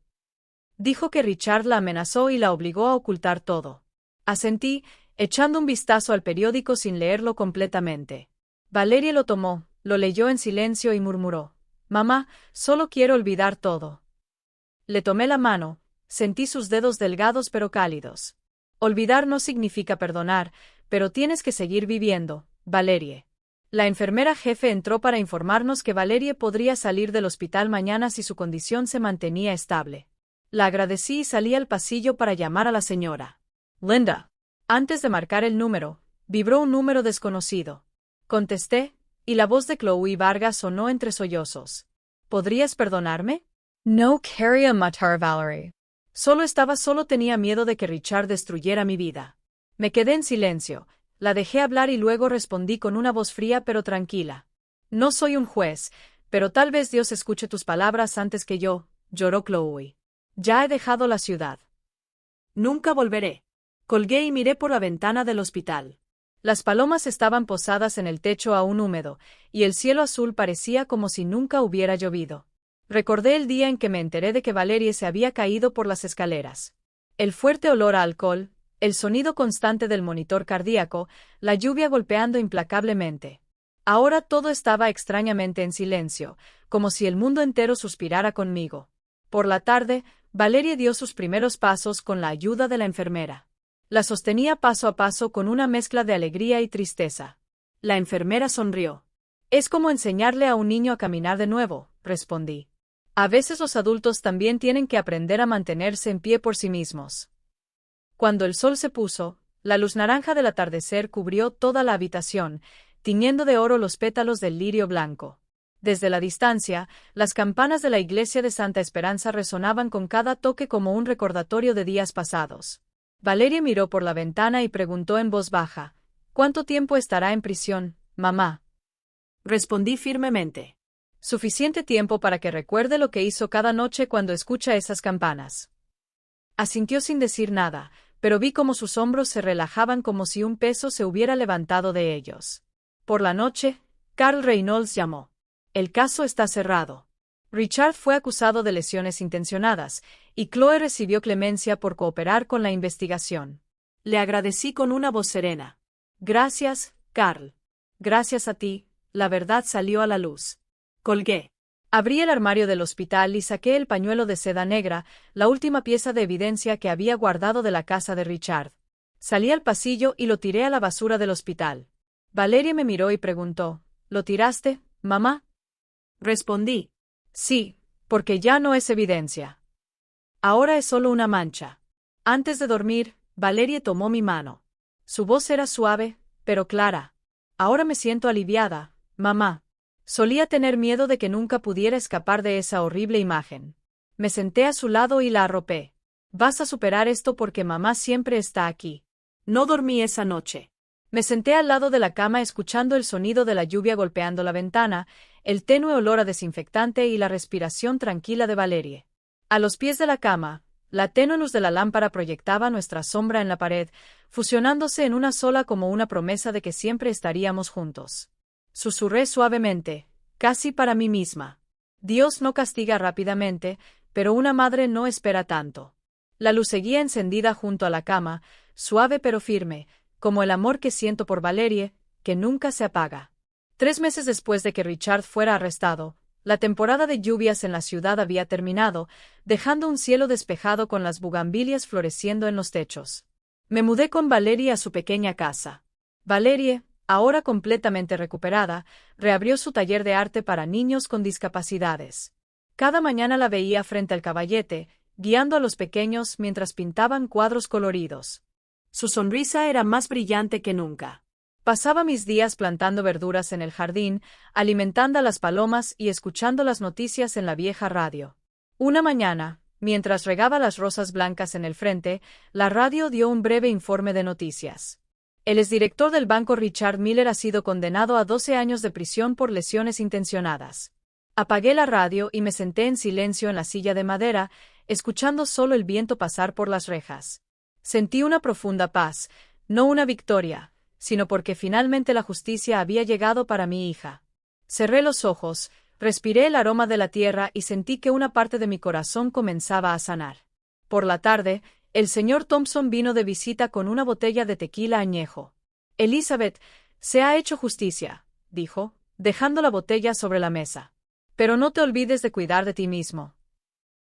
Dijo que Richard la amenazó y la obligó a ocultar todo. Asentí, echando un vistazo al periódico sin leerlo completamente. Valeria lo tomó, lo leyó en silencio y murmuró: Mamá, solo quiero olvidar todo. Le tomé la mano, sentí sus dedos delgados pero cálidos. Olvidar no significa perdonar, pero tienes que seguir viviendo, Valerie. La enfermera jefe entró para informarnos que Valerie podría salir del hospital mañana si su condición se mantenía estable. La agradecí y salí al pasillo para llamar a la señora Linda. Antes de marcar el número, vibró un número desconocido. Contesté, y la voz de Chloe Vargas sonó entre sollozos. ¿Podrías perdonarme? No quería matar a Valerie. Solo tenía miedo de que Richard destruyera mi vida. Me quedé en silencio, la dejé hablar y luego respondí con una voz fría pero tranquila. No soy un juez, pero tal vez Dios escuche tus palabras antes que yo, lloró Chloe. Ya he dejado la ciudad. Nunca volveré. Colgué y miré por la ventana del hospital. Las palomas estaban posadas en el techo aún húmedo, y el cielo azul parecía como si nunca hubiera llovido. Recordé el día en que me enteré de que Valerie se había caído por las escaleras. El fuerte olor a alcohol, el sonido constante del monitor cardíaco, la lluvia golpeando implacablemente. Ahora todo estaba extrañamente en silencio, como si el mundo entero suspirara conmigo. Por la tarde, Valerie dio sus primeros pasos con la ayuda de la enfermera. La sostenía paso a paso con una mezcla de alegría y tristeza. La enfermera sonrió. Es como enseñarle a un niño a caminar de nuevo, respondí. A veces los adultos también tienen que aprender a mantenerse en pie por sí mismos. Cuando el sol se puso, la luz naranja del atardecer cubrió toda la habitación, tiñendo de oro los pétalos del lirio blanco. Desde la distancia, las campanas de la iglesia de Santa Esperanza resonaban con cada toque como un recordatorio de días pasados. Valerie miró por la ventana y preguntó en voz baja, ¿cuánto tiempo estará en prisión, mamá? Respondí firmemente. Suficiente tiempo para que recuerde lo que hizo cada noche cuando escucha esas campanas. Asintió sin decir nada, pero vi cómo sus hombros se relajaban como si un peso se hubiera levantado de ellos. Por la noche, Carl Reynolds llamó. El caso está cerrado. Richard fue acusado de lesiones intencionadas, y Chloe recibió clemencia por cooperar con la investigación. Le agradecí con una voz serena. Gracias, Carl. Gracias a ti, la verdad salió a la luz. Colgué. Abrí el armario del hospital y saqué el pañuelo de seda negra, la última pieza de evidencia que había guardado de la casa de Richard. Salí al pasillo y lo tiré a la basura del hospital. Valerie me miró y preguntó, ¿lo tiraste, mamá? Respondí, sí, porque ya no es evidencia. Ahora es solo una mancha. Antes de dormir, Valerie tomó mi mano. Su voz era suave, pero clara. Ahora me siento aliviada, mamá. Solía tener miedo de que nunca pudiera escapar de esa horrible imagen. Me senté a su lado y la arropé. Vas a superar esto porque mamá siempre está aquí. No dormí esa noche. Me senté al lado de la cama escuchando el sonido de la lluvia golpeando la ventana, el tenue olor a desinfectante y la respiración tranquila de Valerie. A los pies de la cama, la tenue luz de la lámpara proyectaba nuestra sombra en la pared, fusionándose en una sola como una promesa de que siempre estaríamos juntos. Susurré suavemente, casi para mí misma. Dios no castiga rápidamente, pero una madre no espera tanto. La luz seguía encendida junto a la cama, suave pero firme, como el amor que siento por Valerie, que nunca se apaga. 3 meses después de que Richard fuera arrestado, la temporada de lluvias en la ciudad había terminado, dejando un cielo despejado con las bugambilias floreciendo en los techos. Me mudé con Valerie a su pequeña casa. Valerie, ahora completamente recuperada, reabrió su taller de arte para niños con discapacidades. Cada mañana la veía frente al caballete, guiando a los pequeños mientras pintaban cuadros coloridos. Su sonrisa era más brillante que nunca. Pasaba mis días plantando verduras en el jardín, alimentando a las palomas y escuchando las noticias en la vieja radio. Una mañana, mientras regaba las rosas blancas en el frente, la radio dio un breve informe de noticias. El exdirector del banco Richard Miller ha sido condenado a 12 años de prisión por lesiones intencionadas. Apagué la radio y me senté en silencio en la silla de madera, escuchando solo el viento pasar por las rejas. Sentí una profunda paz, no una victoria, sino porque finalmente la justicia había llegado para mi hija. Cerré los ojos, respiré el aroma de la tierra y sentí que una parte de mi corazón comenzaba a sanar. Por la tarde, el señor Thompson vino de visita con una botella de tequila añejo. Elizabeth, se ha hecho justicia, dijo, dejando la botella sobre la mesa. Pero no te olvides de cuidar de ti mismo.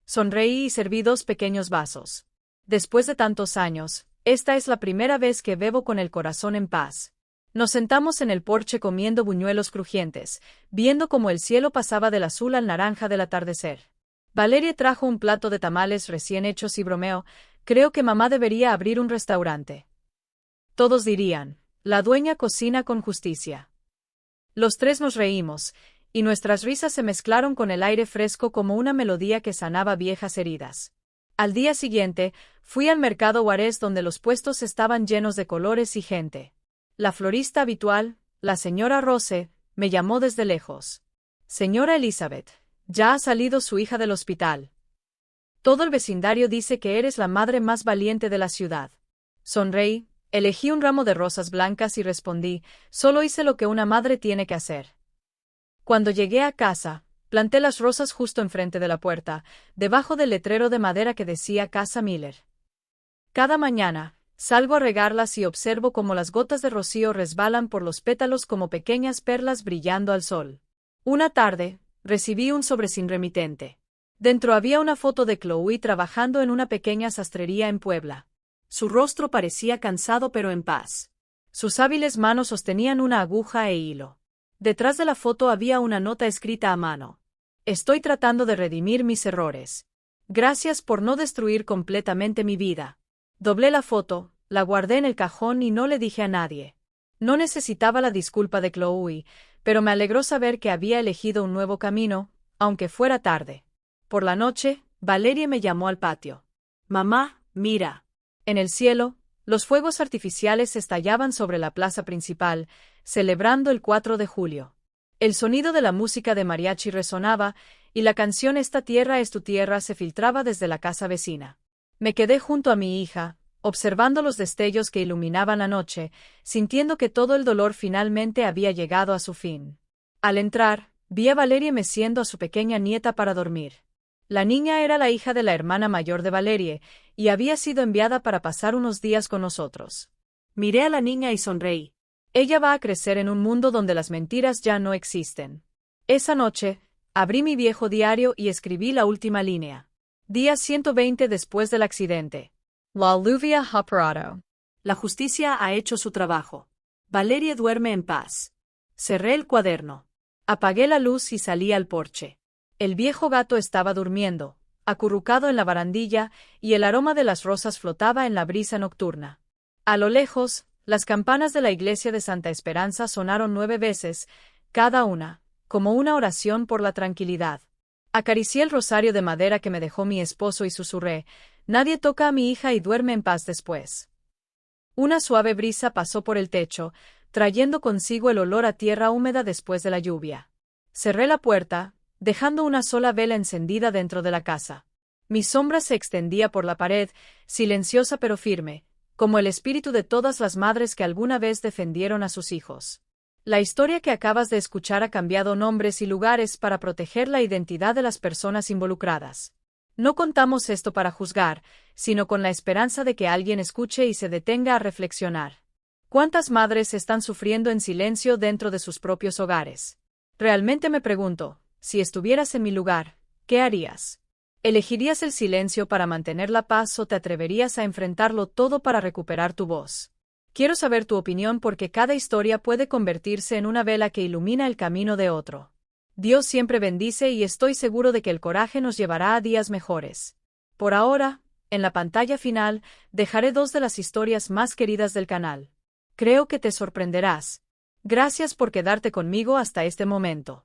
Sonreí y serví 2 pequeños vasos. Después de tantos años, esta es la primera vez que bebo con el corazón en paz. Nos sentamos en el porche comiendo buñuelos crujientes, viendo cómo el cielo pasaba del azul al naranja del atardecer. Valeria trajo un plato de tamales recién hechos y bromeó, creo que mamá debería abrir un restaurante. Todos dirían, la dueña cocina con justicia. Los tres nos reímos, y nuestras risas se mezclaron con el aire fresco como una melodía que sanaba viejas heridas. Al día siguiente, fui al mercado Juárez donde los puestos estaban llenos de colores y gente. La florista habitual, la señora Rose, me llamó desde lejos. Señora Elizabeth, ya ha salido su hija del hospital. Todo el vecindario dice que eres la madre más valiente de la ciudad. Sonreí, elegí un ramo de rosas blancas y respondí, solo hice lo que una madre tiene que hacer. Cuando llegué a casa, planté las rosas justo enfrente de la puerta, debajo del letrero de madera que decía Casa Miller. Cada mañana, salgo a regarlas y observo cómo las gotas de rocío resbalan por los pétalos como pequeñas perlas brillando al sol. Una tarde, recibí un sobre sin remitente. Dentro había una foto de Chloe trabajando en una pequeña sastrería en Puebla. Su rostro parecía cansado pero en paz. Sus hábiles manos sostenían una aguja e hilo. Detrás de la foto había una nota escrita a mano. Estoy tratando de redimir mis errores. Gracias por no destruir completamente mi vida. Doblé la foto, la guardé en el cajón y no le dije a nadie. No necesitaba la disculpa de Chloe, pero me alegró saber que había elegido un nuevo camino, aunque fuera tarde. Por la noche, Valeria me llamó al patio. Mamá, mira. En el cielo, los fuegos artificiales estallaban sobre la plaza principal, celebrando el 4 de julio. El sonido de la música de mariachi resonaba, y la canción Esta tierra es tu tierra se filtraba desde la casa vecina. Me quedé junto a mi hija, observando los destellos que iluminaban la noche, sintiendo que todo el dolor finalmente había llegado a su fin. Al entrar, vi a Valeria meciendo a su pequeña nieta para dormir. La niña era la hija de la hermana mayor de Valerie, y había sido enviada para pasar unos días con nosotros. Miré a la niña y sonreí. Ella va a crecer en un mundo donde las mentiras ya no existen. Esa noche, abrí mi viejo diario y escribí la última línea. Día 120 después del accidente. La lluvia ha parado. La justicia ha hecho su trabajo. Valeria duerme en paz. Cerré el cuaderno. Apagué la luz y salí al porche. El viejo gato estaba durmiendo, acurrucado en la barandilla, y el aroma de las rosas flotaba en la brisa nocturna. A lo lejos, las campanas de la iglesia de Santa Esperanza sonaron 9 veces, cada una, como una oración por la tranquilidad. Acaricié el rosario de madera que me dejó mi esposo y susurré, nadie toca a mi hija y duerme en paz después. Una suave brisa pasó por el techo, trayendo consigo el olor a tierra húmeda después de la lluvia. Cerré la puerta, dejando una sola vela encendida dentro de la casa. Mi sombra se extendía por la pared, silenciosa pero firme, como el espíritu de todas las madres que alguna vez defendieron a sus hijos. La historia que acabas de escuchar ha cambiado nombres y lugares para proteger la identidad de las personas involucradas. No contamos esto para juzgar, sino con la esperanza de que alguien escuche y se detenga a reflexionar. ¿Cuántas madres están sufriendo en silencio dentro de sus propios hogares? Realmente me pregunto, si estuvieras en mi lugar, ¿qué harías? ¿Elegirías el silencio para mantener la paz o te atreverías a enfrentarlo todo para recuperar tu voz? Quiero saber tu opinión porque cada historia puede convertirse en una vela que ilumina el camino de otro. Dios siempre bendice y estoy seguro de que el coraje nos llevará a días mejores. Por ahora, en la pantalla final, dejaré 2 de las historias más queridas del canal. Creo que te sorprenderás. Gracias por quedarte conmigo hasta este momento.